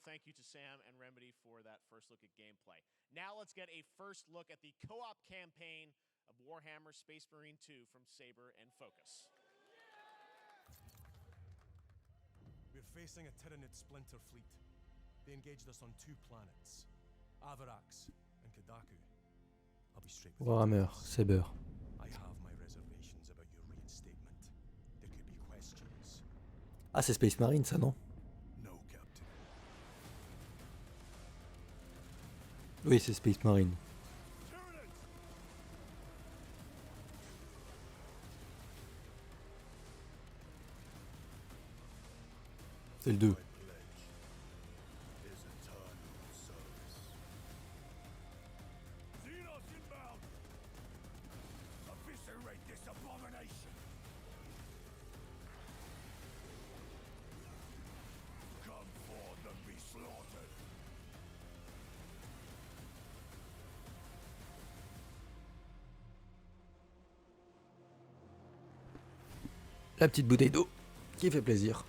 Thank you to Sam and Remedy for that first look at gameplay. Now let's get a first look at the co-op campaign of Warhammer Space Marine 2 from Saber and Focus.
We're facing a Tyranid splinter fleet. They engaged us on 2 planets, HyperX and Kadaku. I'll be straight with you.
Warhammer, Saber.
I have my reservations about your reinstatement. There could be questions.
Ah, c'est Space Marine, ça, non? Oui, c'est Space Marine. C'est le 2. La petite bouteille d'eau qui fait plaisir.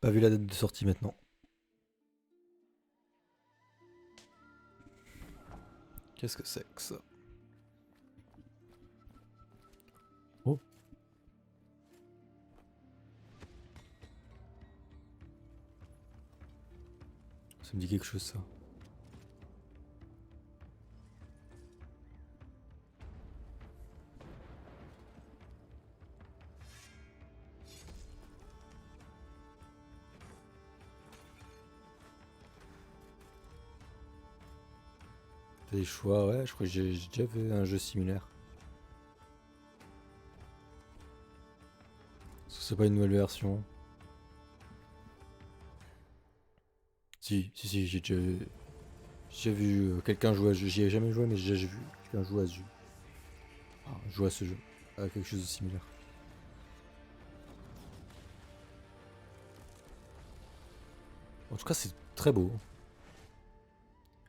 Pas vu la date de sortie maintenant. Qu'est-ce que c'est que ça? Oh. Ça me dit quelque chose ça. Des choix, ouais, je crois que j'ai déjà vu un jeu similaire. C'est pas une nouvelle version. Si, j'ai déjà vu quelqu'un jouer à ce jeu. J'y ai jamais joué, mais j'ai déjà vu quelqu'un jouer à ce jeu. Ah, jouer à ce jeu. À quelque chose de similaire. En tout cas, c'est très beau.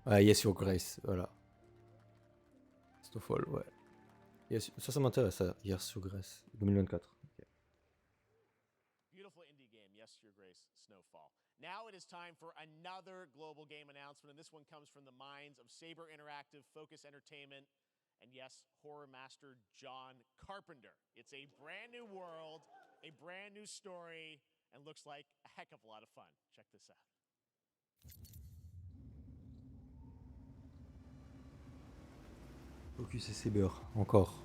Ah, Yes Your Grace, voilà. Snowfall, ouais. Yes, ça m'intéresse, ça. Yes Your Grace, 2024. Okay.
Beautiful indie game, Yes Your Grace, Snowfall. Now it is time for another global game announcement, and this one comes from the minds of Saber Interactive, Focus Entertainment, and yes, horror master John Carpenter. It's a brand new world, a brand new story, and looks like a heck of a lot of fun. Check this out.
Focus et Saber, encore.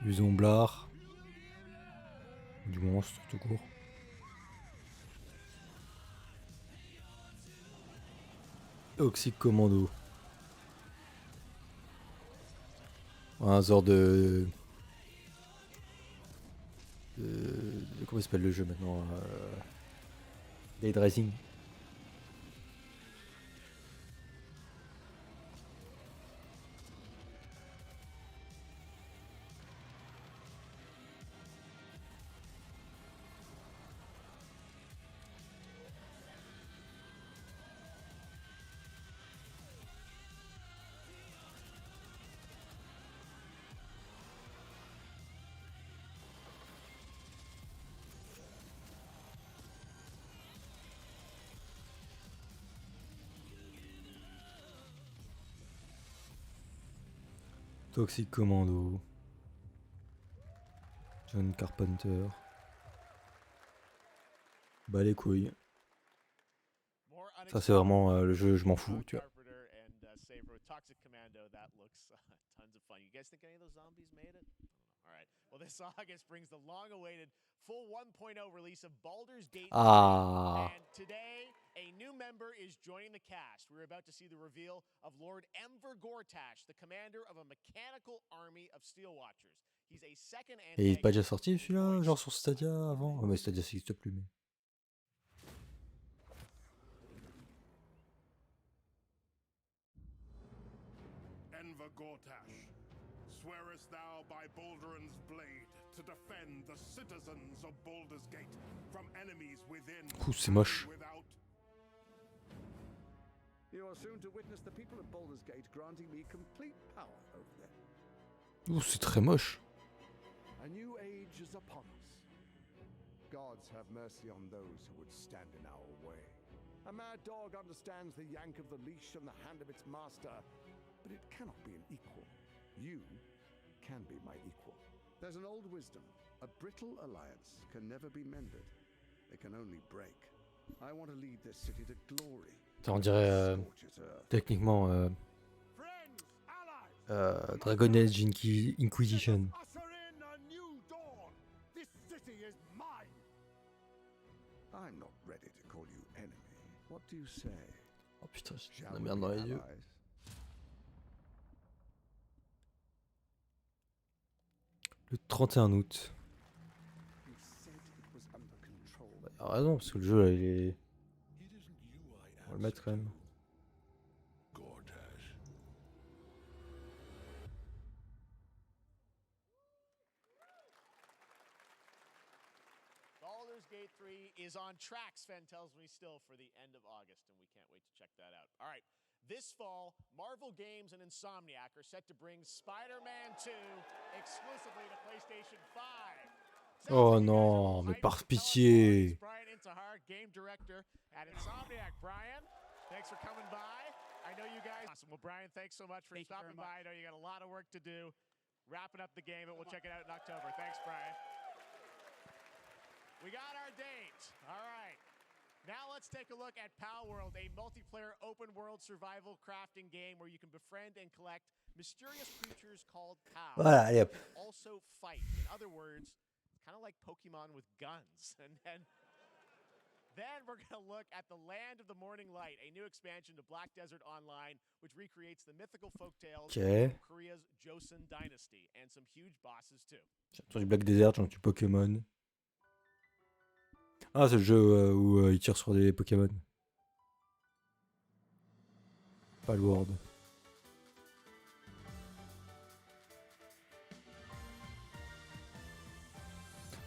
Du zomblard. Du monstre tout court. Toxic Commando. Un genre de comment s'appelle le jeu maintenant, Dead Rising. Toxic Commando. John Carpenter. Bah les couilles. Ça c'est vraiment le jeu, je m'en fous, tu vois.
Toxic Commando, that looks tons of fun. You guys think any of those zombies made it? All right. Well, this August brings the long-awaited full 1.0 release of Baldur's Gate 3. And today, a new member is joining the cast. We're about to see the reveal of Lord Enver Gortash, the commander of a mechanical army of Steel Watchers. He's a second
Et il est pas déjà sorti celui-là, genre sur Stadia avant? Ah mais Stadia ça n'existe plus mais.
Enver Gortash, swearest thou by Balduran's blade to defend the citizens of Baldur's Gate from enemies within
C'est moche.
without?
You are soon to witness the people of Baldur's Gate granting me complete power over them.
C'est très moche.
A new age is upon us. Gods have mercy on those who would stand in our way. A mad dog understands the yank of the leash and the hand of its master, but it cannot be an equal. You can be my equal. There's an old wisdom. A brittle alliance can never be mended. It can only break. I want to lead this city to glory.
On dirait techniquement Dragon Age Inquisition.
I'm not ready to call you enemy. What do you say?
Oh putain, j'ai de la merde dans les yeux. Le 31 août. Il a raison, parce que le jeu là, il est... On va le mettre quand même.
Baldur's Gate 3 is on track, Sven tells me, still for the end of August, and we can't wait to check that out. All right. This fall, Marvel Games and Insomniac are set to bring Spider-Man 2 exclusively to PlayStation 5.
Oh non, mais par pitié.
Brian Intihar, game director at Insomniac. Brian, thanks for coming by. I know you guys. Awesome. Well, Brian, thanks so much for stopping by. I know you got a lot of work to do, wrapping up the game, but we'll check it out in October. Thanks, Brian. We got our date. All right. Now let's take a look at Pal World, a multiplayer open-world survival crafting game where you can befriend and collect mysterious creatures called pals.
Voilà, allez hop.
Also fight. In other words, kind of like Pokemon with guns. And then we're going to look at the Land of the Morning Light, a new expansion to Black Desert Online, which recreates the mythical folktales of Korea's Joseon dynasty, and some huge bosses too.
Sur du Black Desert, genre du Pokémon. Ah, c'est le jeu où il tire sur des Pokémon. Pas le World.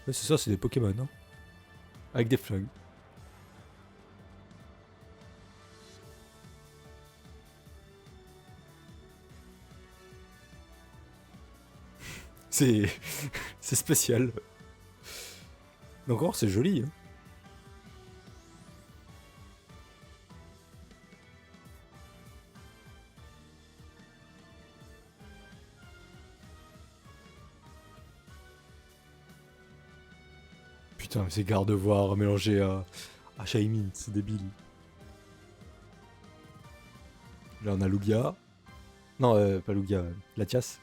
Ouais, c'est ça, c'est des Pokémon, hein. Avec des flingues. C'est spécial. Encore, c'est joli, hein. Putain, mais c'est garde-voir mélangé à Shaymin, c'est débile. Là, on a Lugia. Non, pas Lugia, Latias.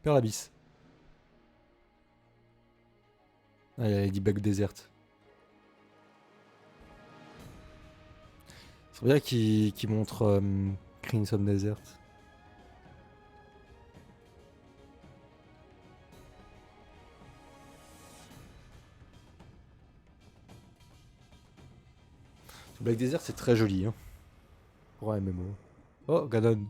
Vers l'abysse. Ah, il y a Lady Bug Desert. C'est bien qu'il montre Crimson Desert. Black Desert c'est très joli hein. Pour un MMO. Oh Ganon.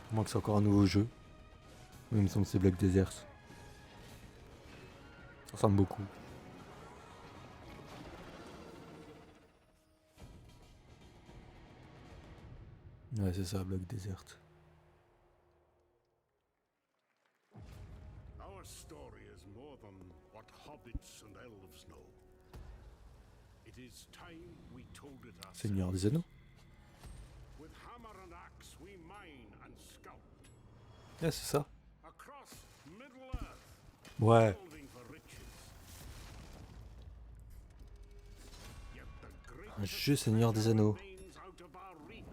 À moins que c'est encore un nouveau jeu. Mais il me semble que c'est Black Desert. Ça ressemble beaucoup. Ouais, c'est ça, Black Desert.
Our story is more than what hobbits and elves know. It is time we told it ourselves.
Seigneur des Anneaux.
With hammer and axe we mine and scout.
Ouais, c'est ça.
Across Middle-earth.
Ouais.
Building for riches. Yet the great
Un jeu Seigneur des Anneaux.
remains out of our reach.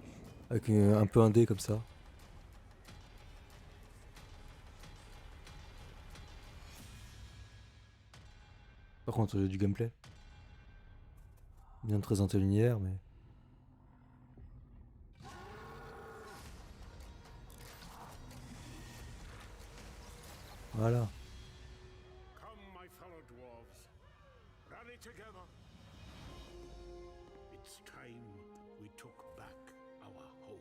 Avec un peu indé comme ça. Par contre, il y a du gameplay. Bien de présenter l'univers, mais... Voilà.
Come, my fellow dwarves. Rally together. It's time we took back our home.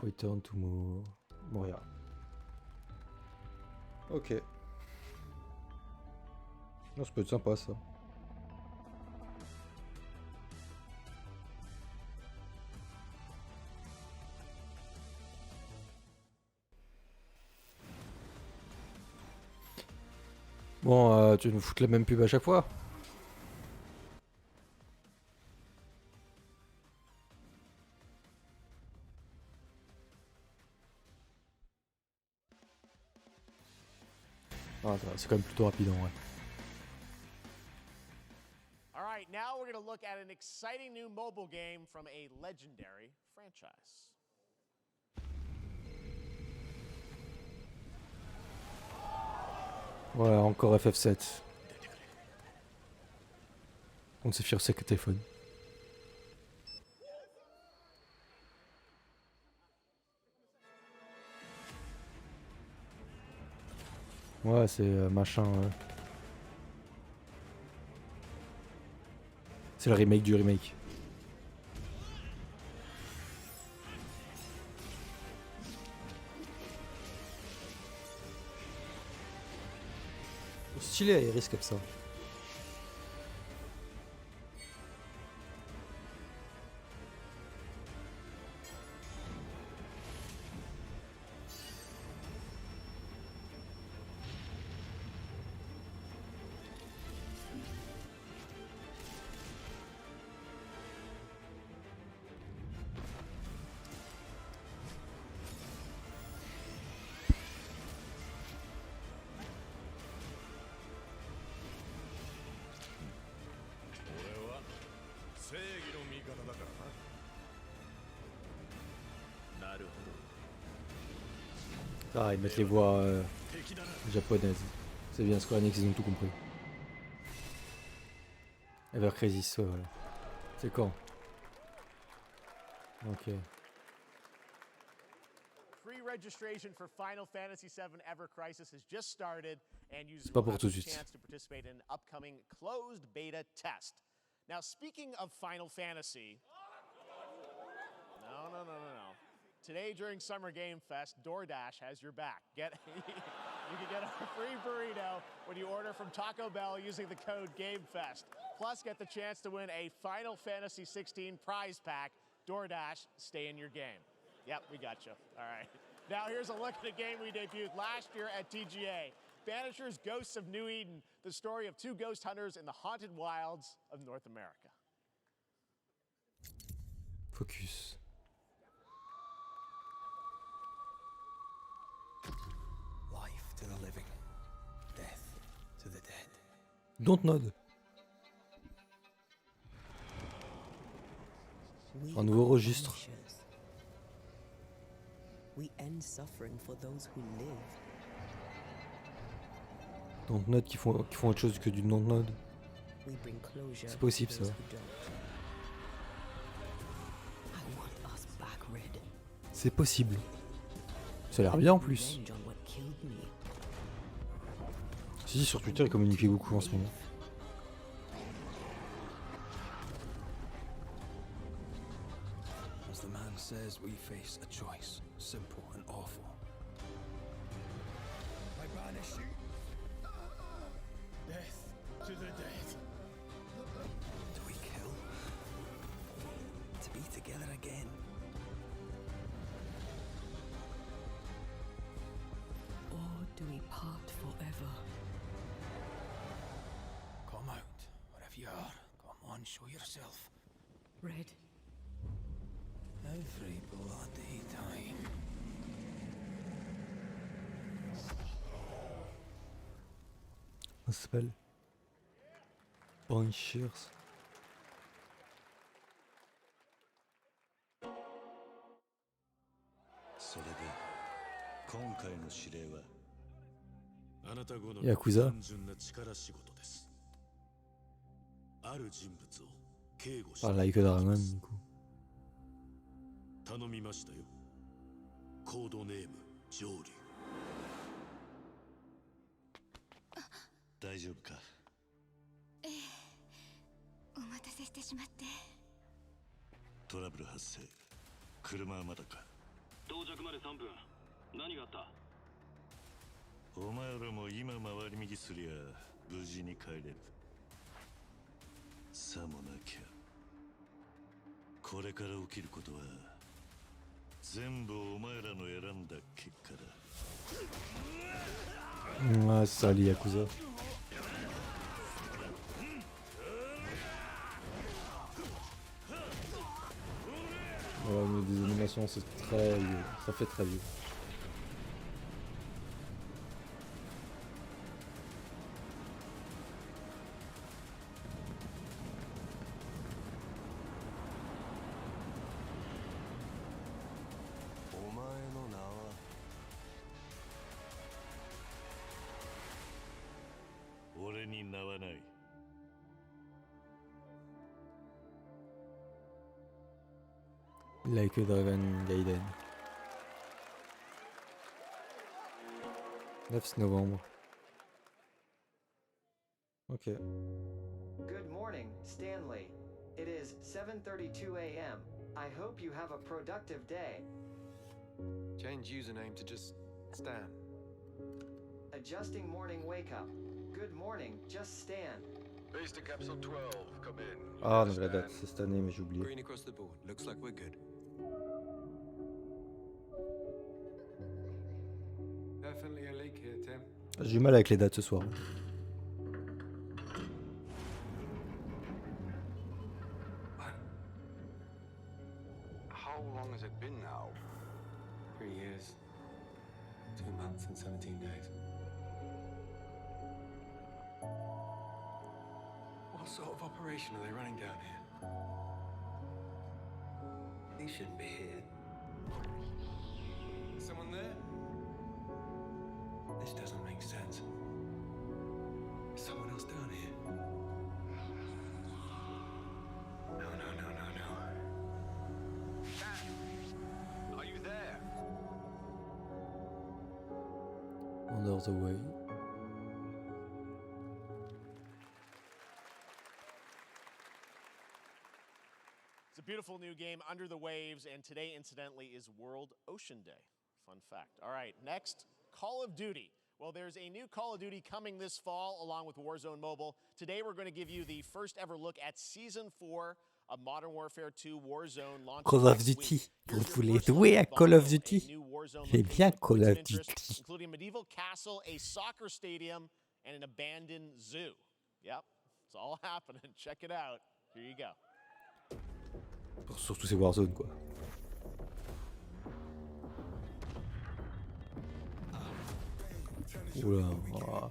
Return to Moria. Ok. Non, ça peut être sympa ça. Bon, tu veux nous foutre la même pub à chaque fois? Ah, c'est quand même plutôt rapide en vrai.
All right, now we're going to look at an exciting new mobile game from a legendary franchise.
Ouais, encore FF7. On sait faire ça que téléphone. Ouais, c'est machin. C'est le remake du remake. Stylé à Iris comme ça. Ah, ils mettent les voix japonaises. C'est bien, Square Enix, ils ont tout compris. Ever Crisis, ouais, voilà. C'est quand? Ok.
Pre-registration for Final Fantasy VII Ever Crisis has just started, and users
C'est pas
will
pour
have
tout de
the
suite.
chance to participate in an upcoming closed beta test. Now, speaking of Final Fantasy, no. Today during Summer Game Fest, DoorDash has your back. You can get a free burrito when you order from Taco Bell using the code GameFest. Plus, get the chance to win a Final Fantasy 16 prize pack. DoorDash, stay in your game. Yep, we got you. All right. Now here's a look at a game we debuted last year at TGA. Banishers Ghosts of New Eden, the story of two ghost hunters in the haunted wilds of North America.
Focus. Dontnod. Un nouveau registre. Dontnod qui font autre chose que du Dontnod. C'est possible ça. C'est possible. Ça a l'air bien en plus. Si, sur Twitter il communique beaucoup en ce moment.
As the man says, we face a choice, simple and awful. I banish you. Death to the dead. Do we kill? To be together again.
Or do we part forever?
Come out, wherever you are. Come on, show yourself.
Red.
Every bloody time.
Ça s'appelle Punchers. Yakuza. Par Like a Dragon du coup.
頼みましたよ。コードネームジョーリー。大丈夫か？
ええ。お待たせしてしまって。
トラブル発生。車はまだか？到着まで3分。何があった？お前らも今回り右すりゃ無事に帰れる。さもなきゃ。これから起きることは。全部お前らの選んだ結果だ。
Ah, ça, les Yakuza. Voilà, mais des animations, c'est très vieux. Ça fait très vieux. Like a Dragon Gaiden. 9 novembre. Ok.
Good morning, Stanley. It is 7:32 a.m. I hope you have a productive day.
Change username to just Stan.
Adjusting morning wake up. Good morning, just Stan.
Base to capsule 12, come in.
Ah non, la date, c'est cette année, mais j'ai oublié.
Green across the board. Looks like we're good. Definitely a leak here, Tim.
J'ai du mal avec les dates ce soir.
How long has it been now?
3 years. 2 months and 17 days.
What sort of operation are they running down here? He shouldn't be here. Someone there? This doesn't make sense. Is someone else down here? No. Dad! Are you there?
Under the way.
It's a beautiful new game, Under the Waves, and today, incidentally, is World Ocean Day. Fun fact. All right, next, Call of Duty. Well, there's a new Call of Duty coming this fall, along with Warzone Mobile. Today, we're going to give you the first ever look at Season 4 of Modern Warfare 2 Warzone launch.
Call of Duty. Vous voulez jouer à Call of Duty? J'ai bien Call of Duty.
Including a medieval castle, a soccer stadium, and an abandoned zoo. Yep, it's all happening. Check it out. Here you go.
Surtout c'est Warzone quoi. Oula.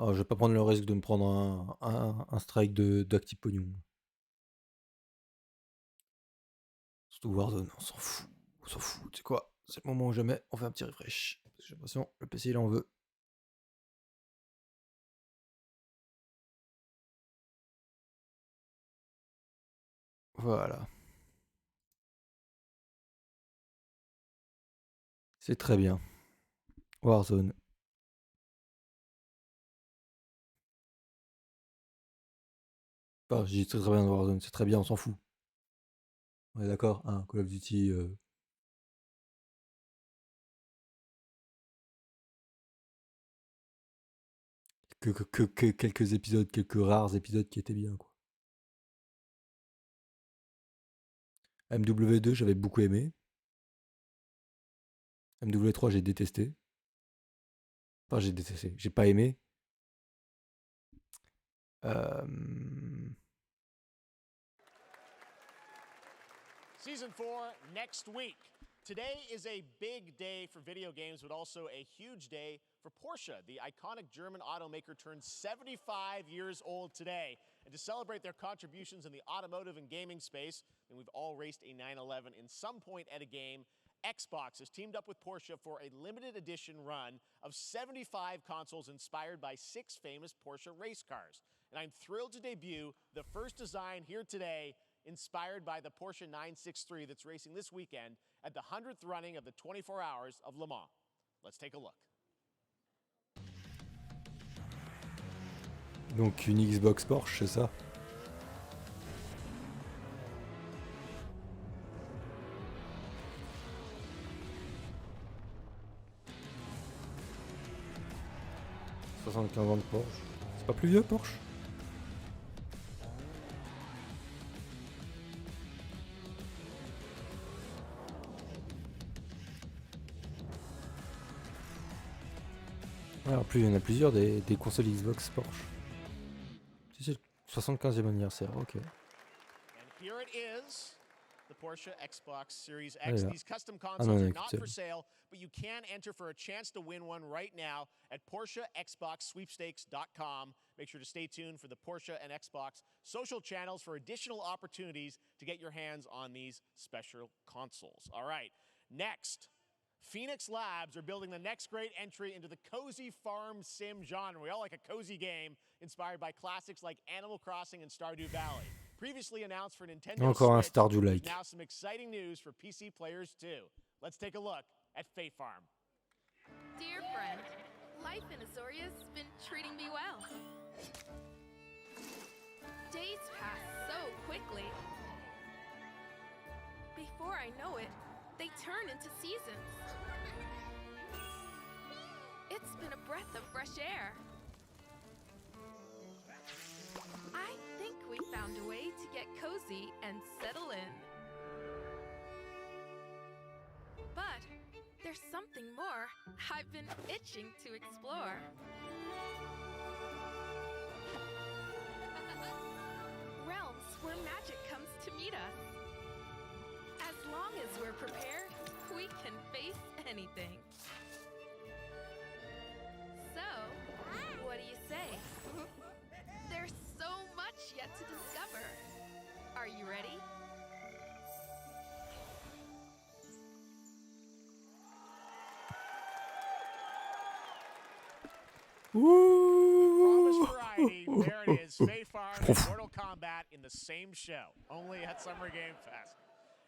Alors, je vais pas prendre le risque de me prendre un strike d'Active Pognon. Surtout Warzone, on s'en fout. On s'en fout. Tu sais quoi? C'est le moment ou jamais. On fait un petit refresh. J'ai l'impression le PC il en veut. Voilà. C'est très bien. Warzone. Enfin, je dis très bien Warzone, c'est très bien, on s'en fout. On est d'accord, hein, Call of Duty. Que quelques épisodes, quelques rares épisodes qui étaient bien, quoi. MW2, j'avais beaucoup aimé. MW3, j'ai détesté. Enfin, j'ai détesté. J'ai pas aimé.
Season 4 next week. Today is a big day for video games, but also a huge day for Porsche. The iconic German automaker turns 75 years old today. And to celebrate their contributions in the automotive and gaming space, and we've all raced a 911 in some point at a game, Xbox has teamed up with Porsche for a limited edition run of 75 consoles inspired by 6 famous Porsche race cars. And I'm thrilled to debut the first design here today, inspired by the Porsche 963 that's racing this weekend at the 100th running of the 24 Hours of Le Mans. Let's take a look.
Donc une Xbox Porsche, c'est ça? « 75 ans de Porsche. C'est pas plus vieux, Porsche? Ouais, en plus, il y en a plusieurs des consoles Xbox Porsche. C'est le 75e anniversaire, ok.
And here it is, the Porsche Xbox Series X. These custom consoles are not for sale, but you can enter for a chance to win one right now at PorscheXboxSweepstakes.com. Make sure to stay tuned for the Porsche and Xbox social channels for additional opportunities to get your hands on these special consoles. All right, next. Phoenix Labs are building the next great entry into the cozy farm sim genre. We all like a cozy game inspired by classics like Animal Crossing and Stardew Valley. Previously announced for Nintendo
Encore un
Switch,
Stardew-like.
there's now some exciting news for PC players too. Let's take a look at Fae Farm.
Dear friend, life in Azoria's been treating me well. Days pass so quickly. Before I know it, they turn into seasons. It's been a breath of fresh air. I think we found a way to get cozy and settle in. But there's something more I've been itching to explore. Realms where magic comes to meet us. As long as we're prepared, we can face anything. So, what do you say? There's so much yet to discover. Are you ready?
Promised variety, there it is. Fae Farm and Mortal Kombat in the same show, only at Summer Game Fest.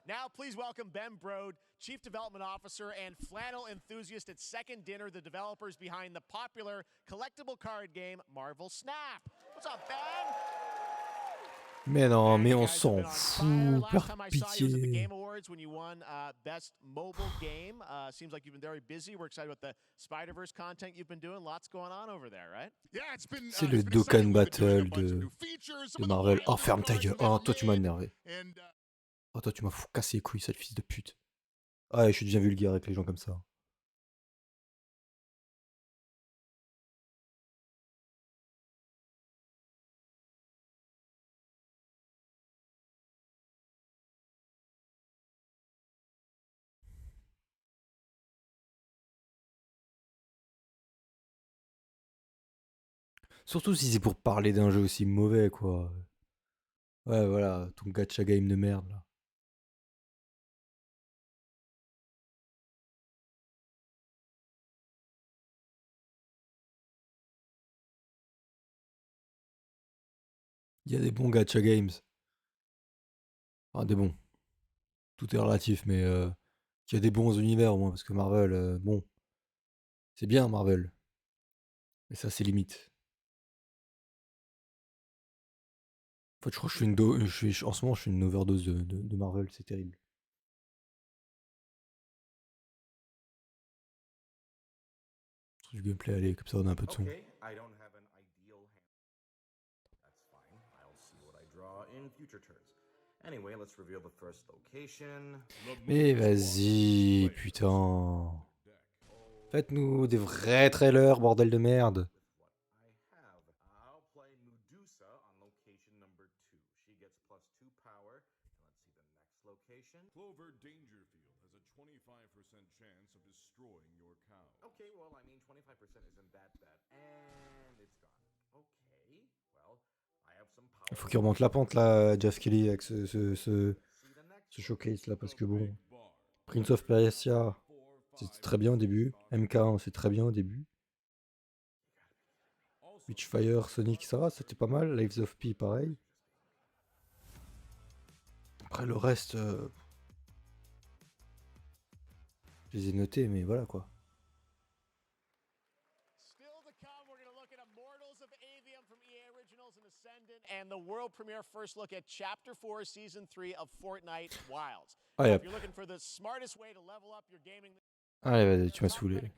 Now, please welcome Ben Brode, Chief Development Officer and flannel enthusiast at Second Dinner, the developers behind the popular collectible card game Marvel Snap. What's up, Ben?
Mais non, mais on s'en fout, par
Last time I saw you was at the
pitié.
Game Awards when you won Best Mobile Game. Seems like you've been very busy. We're excited about the Spider-Verse content you've been doing. Lots going on over there, right?
Yeah, it's been.
C'est le Dokkan Battle de Marvel. Oh, ferme ta gueule. Oh, toi, tu m'as énervé. Oh, toi, tu m'as cassé les couilles, sale fils de pute. Ah, je suis déjà vulgaire avec les gens comme ça. Surtout si c'est pour parler d'un jeu aussi mauvais, quoi. Ouais, voilà, ton gacha game de merde, là. Il y a des bons gacha games. Enfin, des bons. Tout est relatif, mais il y a des bons univers au moins, parce que Marvel, bon, c'est bien Marvel. Mais ça, c'est limite. En fait, je crois que en ce moment, je suis une overdose de Marvel, c'est terrible. Du gameplay, allez, comme ça on a un peu de son.
Okay, I don't have an ideal hand. That's fine. I'll see what I draw in future turns. Anyway, let's reveal the first location.
Mais vas-y, putain. Faites-nous des vrais trailers, bordel de merde.
I'll play Medusa on location number 2. She gets +2 power. And let's see the next location.
Clover Dangerfield has a 25% chance of destroying your cow.
Okay, well, I mean, 25% isn't that bad. And it's gone. Okay, well, I have some power.
Il faut qu'il remonte la pente là, Jeff Kelly, avec ce showcase là, parce que bon, Prince of Persia, c'était très bien au début. MK1, c'est très bien au début. Witchfire, Sonic, ça va, c'était pas mal. Lives of P, pareil. Après le reste, je les ai notés, mais voilà quoi.
And the world premiere first look at Chapter 4, Season 3 of Fortnite Wilds.
Allez,
If
hop.
you're looking for the smartest way to level up your gaming...
Allez, vas-y, tu m'as saoulé.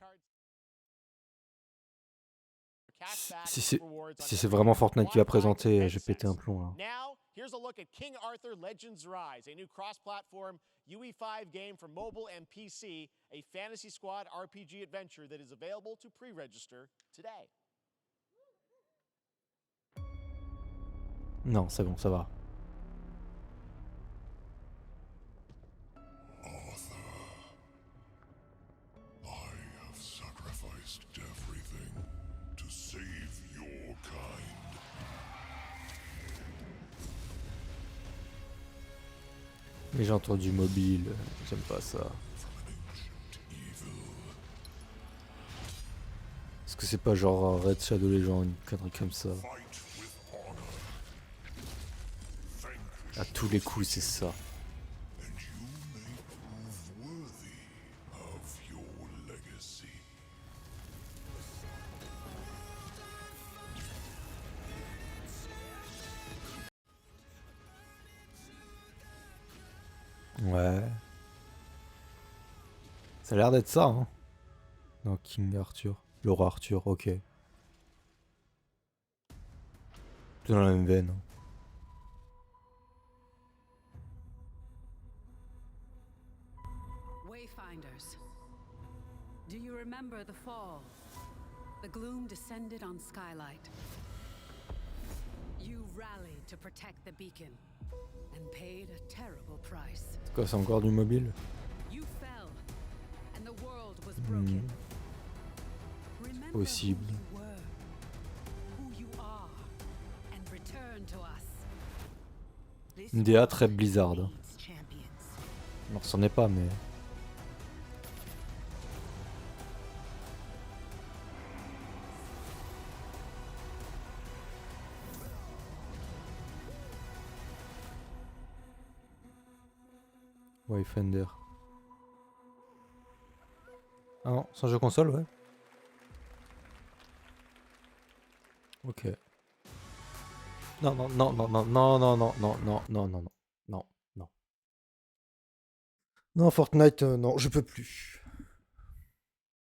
Si c'est vraiment Fortnite qui va présenter, je vais péter un plomb là.
Now, here's a look at King Arthur Legends Rise, a new cross-platform UE5 game for mobile and PC, a Fantasy Squad RPG adventure that is available to pre-register today.
Non, c'est bon, ça va.
I have sacrificed everything to save your kind.
Mais j'ai entendu mobile, j'aime pas ça. Est-ce que c'est pas genre Red Shadow Legend, une connerie comme ça? À tous les coups, c'est ça. Ouais. Ça a l'air d'être ça, hein. Non, King Arthur. Le roi Arthur, ok. Tout dans la même veine.
Wayfinders, do you remember the fall? The gloom descended on Skylight. You rallied to protect the beacon and paid a terrible price.
C'est quoi, c'est encore du mobile?
You fell and the world was broken. Remember
Possible.
who you were, who you are, and return to us.
Une DA très Blizzard. Non, c'en est pas, mais... Wayfinder. Ah non, c'est un jeu console, ouais. Ok. Non, non, non, non, non, non, non, non, non, non, non, non, non, non. Non, Fortnite, non, je peux plus.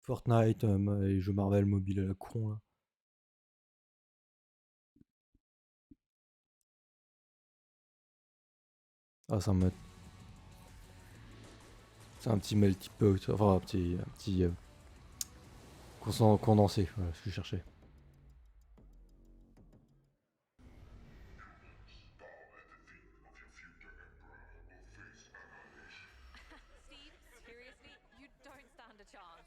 Fortnite, les jeux Marvel mobile à la con, là. Ah, ça me... C'est un petit melty pot, enfin un petit condensé, voilà ce que je cherchais.
Steve, seriously, you don't stand a chance.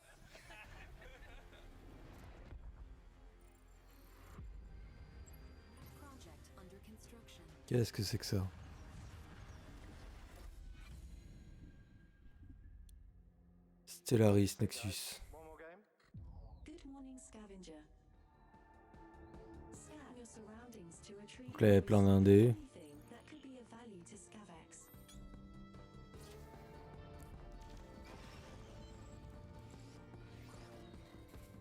Qu'est-ce que c'est que ça? Stellaris Nexus. Donc là il y a plein d'indés.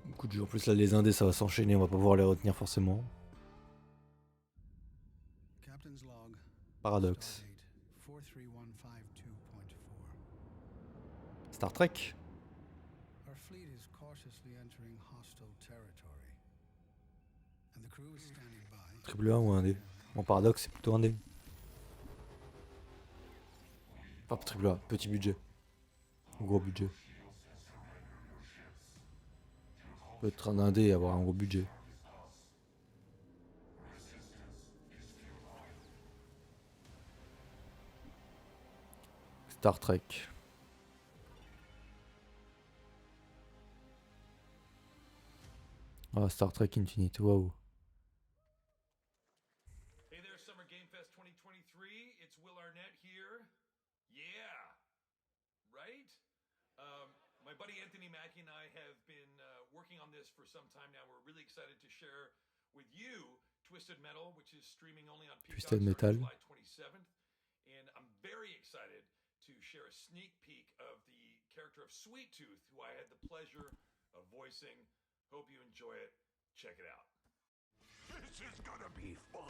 Beaucoup de jeux. En plus là les indés ça va s'enchaîner, on va pas pouvoir les retenir forcément. Paradoxe. Star Trek. Triple A ou un D? Bon, Paradoxe c'est plutôt un D. Enfin, triple A, petit budget. Gros budget. Peut être un indé et avoir un gros budget. Star Trek. Ah, Star Trek Infinite, waouh.
Hey there, Summer Game Fest 2023. It's Will Arnett here. Yeah, right? My buddy Anthony Mackie and I have been working on this for some time now. We're really excited to share with you Twisted Metal, which is streaming only on Peacock
Twisted Metal.
July 27th. And I'm very excited to share a sneak peek of the character of Sweet Tooth, who I had the pleasure of voicing. Hope you enjoy it. Check it out.
This is gonna be fun.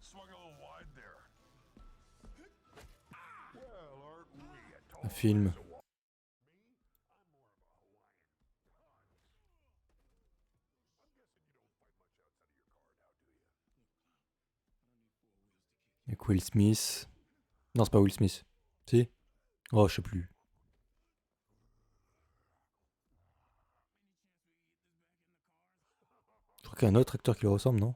Swung a little wide there. Well, aren't we at all?
Un film. Avec Will Smith. Non, c'est pas Will Smith. Si? Oh, je sais plus. Je crois qu'il y a un autre acteur qui le ressemble, non?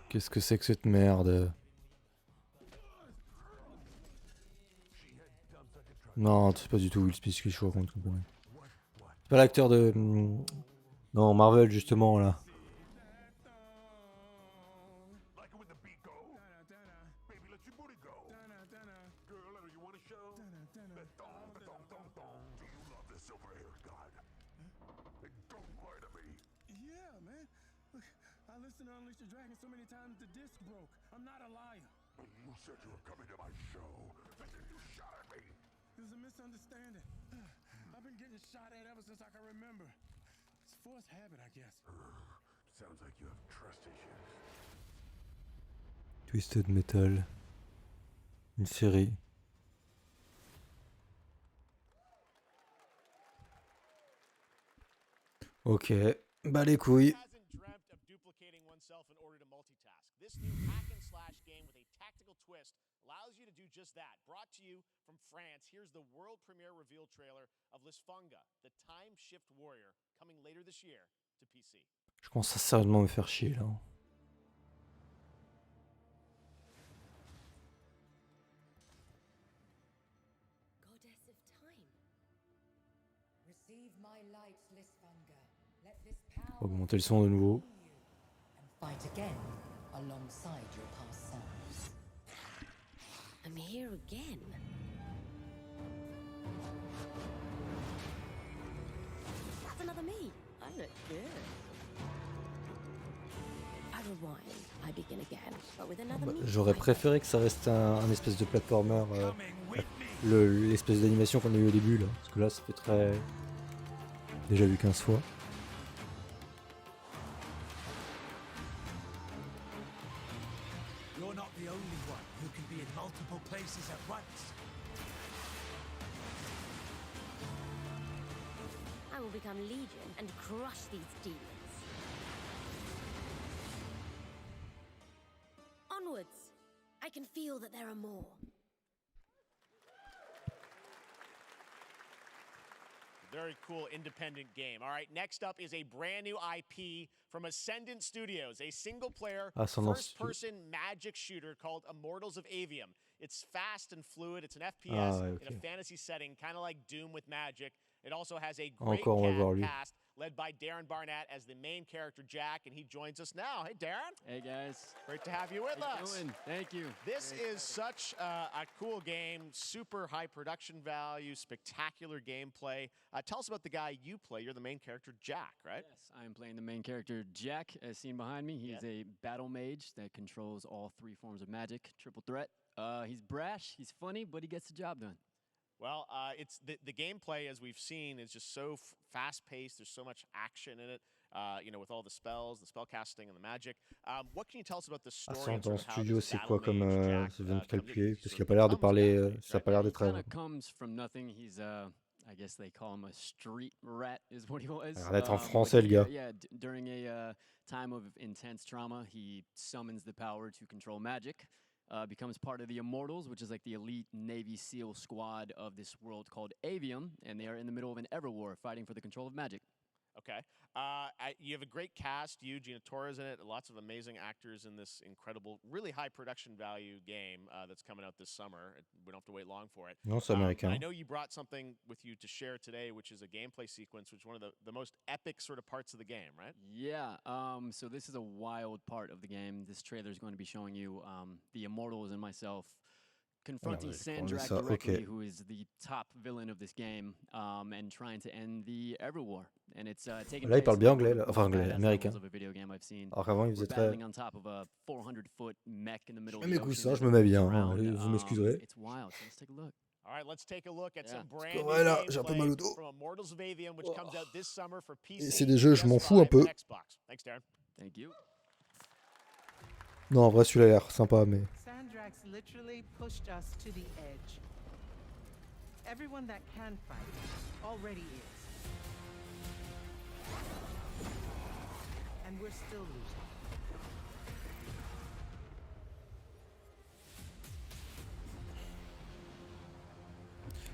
Qu'est-ce que c'est que cette merde? Non, c'est pas du tout Will Smith que je raconte. C'est pas l'acteur de... Non, Marvel justement là.
I listened to Unleash the Dragon so many times the disc broke. I'm not a liar. But you said you were coming to my show, and then you shot at me. It was a misunderstanding. I've been getting shot at ever since I can remember. It's forced habit, I guess. Sounds like you have trust issues.
Twisted Metal. Une série. Ok. Bah les couilles.
This new hack and slash game with a tactical twist allows you to do just that. Brought to you from France, here's the world premiere reveal trailer of Lisfunga, the Time Shift Warrior, coming later this year to PC.
Je commence à sérieusement me faire chier là.
Goddess of time. Receive my light, Lisfunga. Let this power
Augmenter le son de nouveau.
fight again alongside your past selves. I'm here again. That's another me. I look good. I rewind. I begin again, but with another me.
J'aurais préféré que ça reste un espèce de platformer, l'espèce d'animation qu'on a eu au début là, parce que là ça fait très... Déjà vu 15 fois.
You're not the only one who can be in multiple places at once.
I will become Legion and crush these demons. Onwards! I can feel that there are more.
Very cool independent game. All right, next up is a brand new IP from Ascendant Studios, a single-player, first-person magic shooter called Immortals of Avium. It's fast and fluid. It's an FPS
Ah ouais,
in a
ok.
fantasy setting, kind of like Doom with magic. It also has a great
Encore, on va voir lui.
cast led by Darren Barnett as the main character Jack, and he joins us now. Hey, Darren.
Hey, guys.
Great to have you with
How you
us.
doing? Thank you.
This is such a cool game, super high production value, spectacular gameplay. Tell us about the guy you play. You're the main character, Jack, right?
Yes, I am playing the main character, Jack, as seen behind me. He is a battle mage that controls all 3 forms of magic, triple threat. He's brash, he's funny, but he gets the job done.
Well, it's the gameplay, as we've seen, is just so fast-paced. There's so much action in it, with all the spells, the spell casting, and the magic. What can you tell us about the story?
Ascendant Studio, c'est quoi comme... ça vient de calculer parce qu'il a pas l'air de parler... ça a pas l'air d'être...
He kind of comes from nothing. He's I guess they call him a street rat, is what he was.
Il a l'air d'être en français, le gars.
Yeah, during a time of intense trauma, he summons the power to control magic. Becomes part of the Immortals, which is like the elite Navy SEAL squad of this world called Avium, and they are in the middle of an Everwar fighting for the control of magic.
Okay. You have a great cast. You, Gina Torres in it. Lots of amazing actors in this incredible, really high production value game that's coming out this summer. We don't have to wait long for it.
Non, c'est américain.
I know you brought something with you to share today, which is a gameplay sequence, which is one of the most epic sort of parts of the game, right?
Yeah. So this is a wild part of the game. This trailer is going to be showing you the Immortals and myself confronting Sandrak directly, who is the top villain of this game, and trying to end the Everwar. And it's taking
Là, il parle bien anglais, là. Enfin anglais,
badass
américain.
levels of a video game I've seen.
Alors qu'avant, il faisait
We're
très...
battling on top of a 400-foot mech in the middle
Je
of
mets
the
mes
ocean.
coussins, je me mets bien, hein,
Around,
vous m'excuserez.
It's wild. So let's take a look.
All right, let's take a look at some brand
Parce
new
que voilà, j'ai un peu mal au
gameplay
dos.
from Immortals of Avium, which comes out this summer for PC.
Et c'est des jeux, je m'en fous un
PS5,
peu.
and Xbox. Thanks, Darren.
Thank you.
Non, en vrai, celui-là a l'air sympa, mais...
Sandrax literally pushed us to the edge. Everyone that can fight already is. And we're still losing.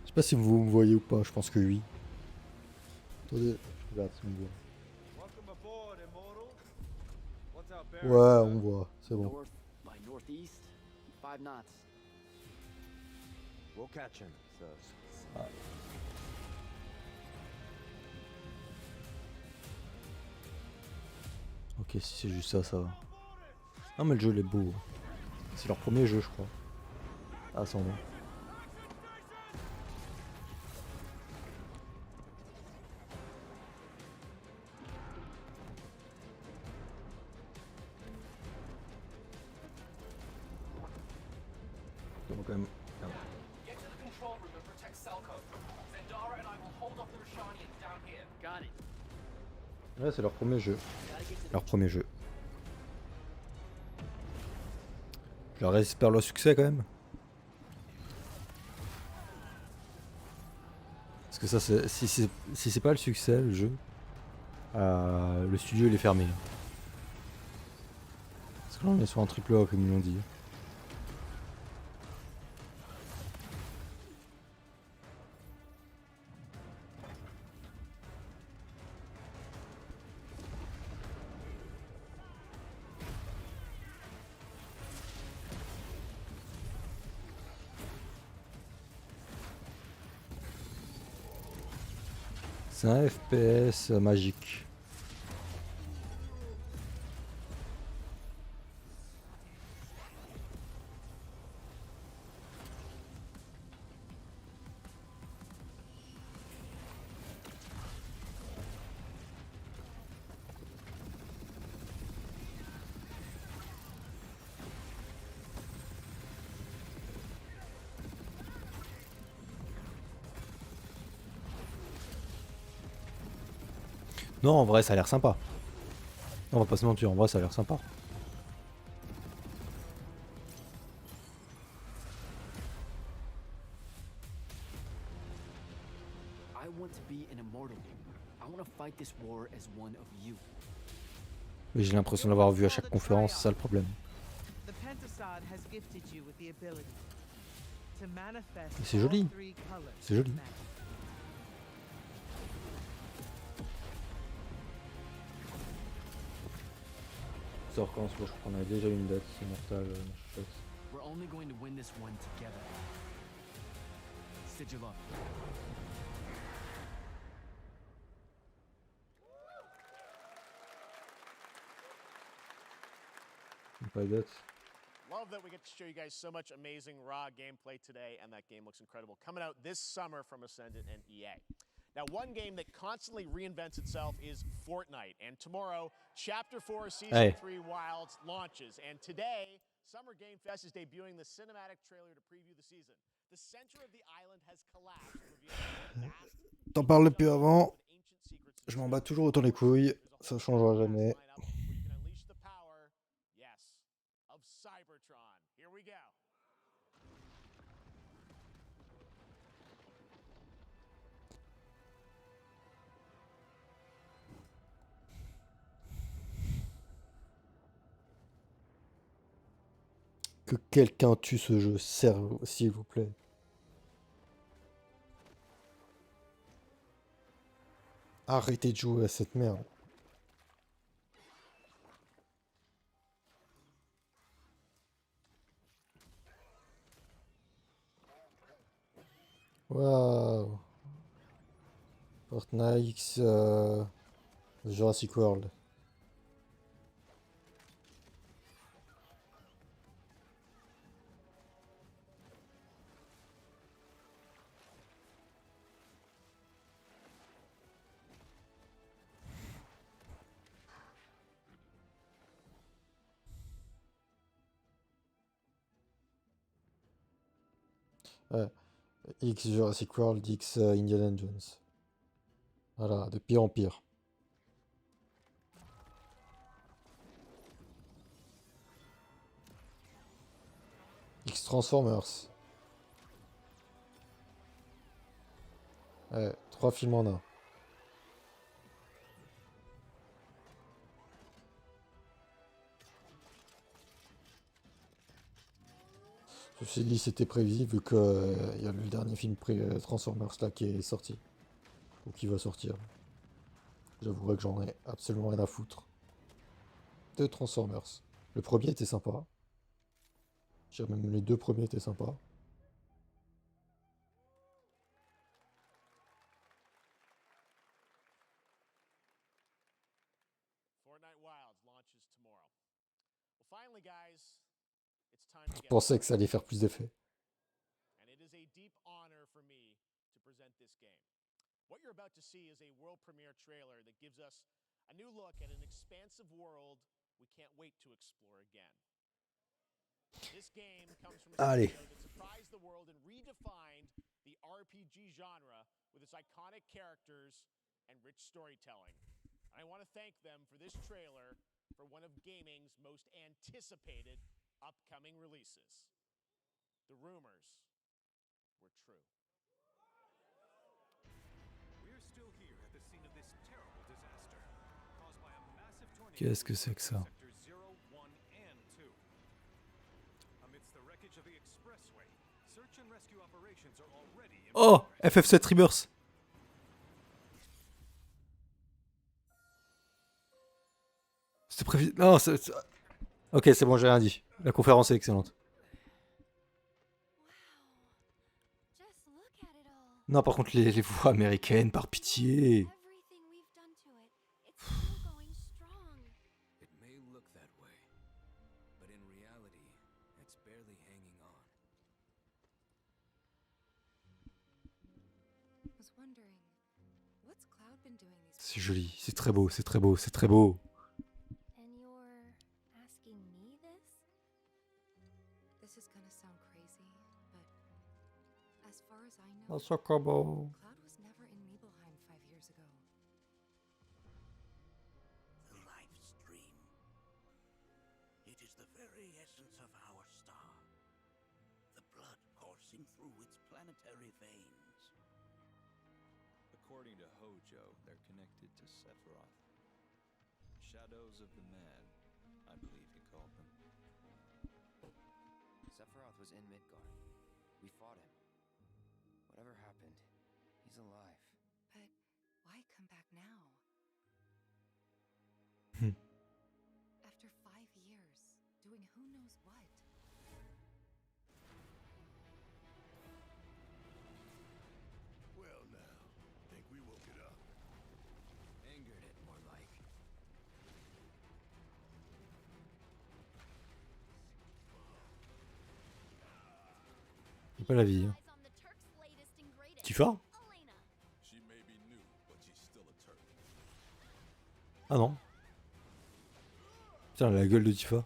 Je sais pas si vous me voyez ou pas, je pense que oui. Attendez, je regarde si on me voit. Ouais, on voit, c'est bon.
North by northeast, 5 knots. We'll catch him, so.
Ok, si c'est juste ça, ça va. Non mais le jeu il est beau. C'est leur premier jeu, je crois. Ah, sans nom. Donc quand même...
Get to the control room and protect Selko. Zendara and I will hold off the Rashanians down here. Got it.
Ouais, c'est leur premier jeu. Leur premier jeu. Je leur espère le succès quand même. Parce que ça, si c'est pas le succès, le jeu, le studio il est fermé. Parce que là on est sur un triple A comme ils l'ont dit. C'est un FPS magique. Non, en vrai, ça a l'air sympa. On va pas se mentir, en vrai, ça a l'air sympa.
I want to be an immortal. I want to fight this war as one of you.
Mais j'ai l'impression d'avoir vu à chaque conférence, c'est ça le problème.
The Pentasod has gifted you with the ability to manifest
Mais c'est joli.
all 3 colors
C'est joli.
of magic.
Ça recommence, je crois qu'on a déjà une date, c'est mortal.
only going to win this one together. Stitch up.
Pas d'autre.
Love that we get to show you guys so much amazing raw gameplay today, and that game looks incredible. Coming out this summer from Ascendant and EA. Now, one game that constantly reinvents itself is Fortnite, and tomorrow, Chapter 4 Season 3 Wilds launches, and today, Summer Game Fest is debuting the cinematic trailer to preview the season. The center of the island has collapsed, revealing vast...
T'en parles plus avant. Je m'en bats toujours autant les couilles. Ça changera jamais.
Cybertron. Here we go.
Que quelqu'un tue ce jeu, s'il vous plaît. Arrêtez de jouer à cette merde. Waouh. Fortnite Jurassic World. Ouais. X Jurassic World, X Indiana Jones. Voilà, de pire en pire. X Transformers. Ouais, 3 films en un. Ceci dit, c'était prévisible vu qu'il y a le dernier film Transformers là qui est sorti. Ou qui va sortir. J'avouerai que j'en ai absolument rien à foutre. De Transformers. Le premier était sympa. Je dirais même les 2 premiers étaient sympas. Je pensais que ça allait faire plus d'effet.
What you're about to see is a world premiere trailer that gives us a new look at an expansive world we can't wait to explore again. This game comes from a studio that surprised the world and redefined the RPG genre with its iconic characters and rich storytelling. I want to thank them for this trailer for one of gaming's most anticipated upcoming releases. The rumors were true.
Qu'est-ce que c'est que ça? Oh, FF7 Rebirth. C'était prévu. Non, ok, c'est bon, j'ai rien dit. La conférence est excellente. Non, par contre, les voix américaines, par pitié. C'est joli, c'est très beau, c'est très beau, c'est très beau. Oh, Chocobo.
The life stream. It is the very essence of our star. The blood coursing through its planetary veins.
According to Hojo, they're connected to Sephiroth. Shadows of the Man, I believe he called them.
Sephiroth was in Midgard. We fought him. Whatever happened, he's alive.
But why come back now? After 5 years, doing who knows what?
pas la vie. Hein. Tifa? Ah non. Putain, la gueule de Tifa.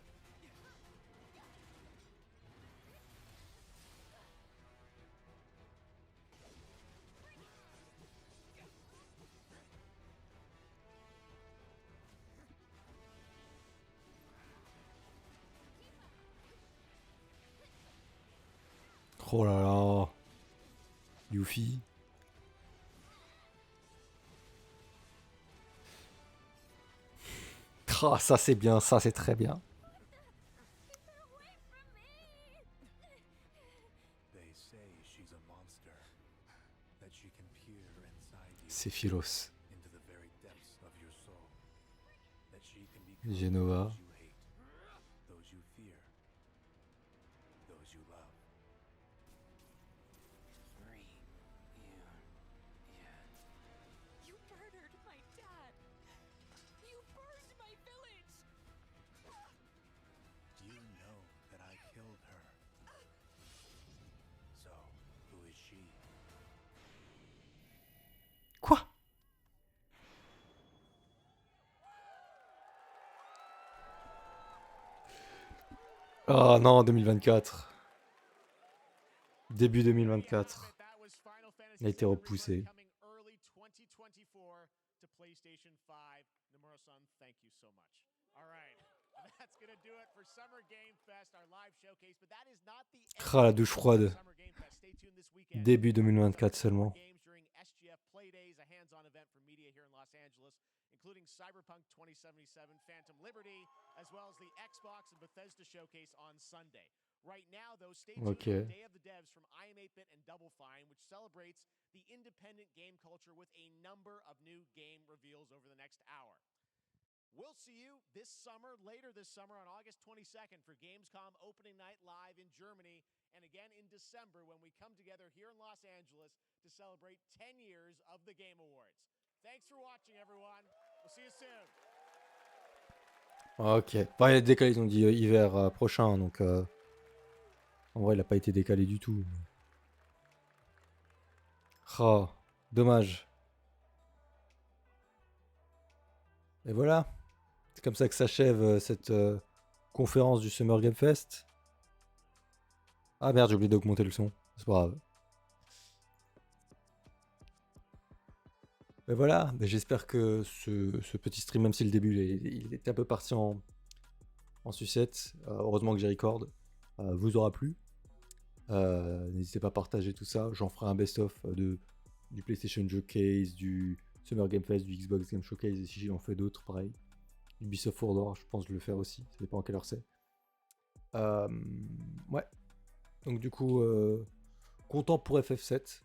Oh là là. Yuffie. Ah, ça c'est bien, ça c'est très bien. Sephiroth. Genova.
You murdered my dad. You burned my village.
You know that I killed her. So, who is she?
Quoi? Oh non, 2024. Début 2024. Il a été repoussé. Ah, la douche froide. Début 2024 seulement.
Including Cyberpunk 2077, Phantom Liberty, as well as the Xbox and Bethesda showcase on Sunday. Right now, though, stay tuned for Day of the Devs from IM8bit and Double Fine, which celebrates the independent game culture with a number of new game reveals over the next hour. We'll see you this summer, later this summer on August 22nd for Gamescom opening night live in Germany, and again in December when we come together here in Los Angeles to celebrate 10 years of the Game Awards. Thanks for watching, everyone. We'll see you soon.
Ok. Enfin, il est décalé, ils ont dit hiver prochain, donc en vrai, il n'a pas été décalé du tout. Oh, dommage. Et voilà. C'est comme ça que s'achève cette conférence du Summer Game Fest. Ah merde, j'ai oublié d'augmenter le son. C'est pas grave. Et voilà, j'espère que ce petit stream, même si le début il était un peu parti en sucette, heureusement que j'ai record, vous aura plu. N'hésitez pas à partager tout ça. J'en ferai un best-of du PlayStation Showcase, du Summer Game Fest, du Xbox Game Showcase, et si j'en fais d'autres, pareil. Ubisoft Forward, je pense le faire aussi, ça dépend à quelle heure c'est. Ouais. Donc du coup, content pour FF7,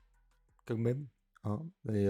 quand même. Hein, mais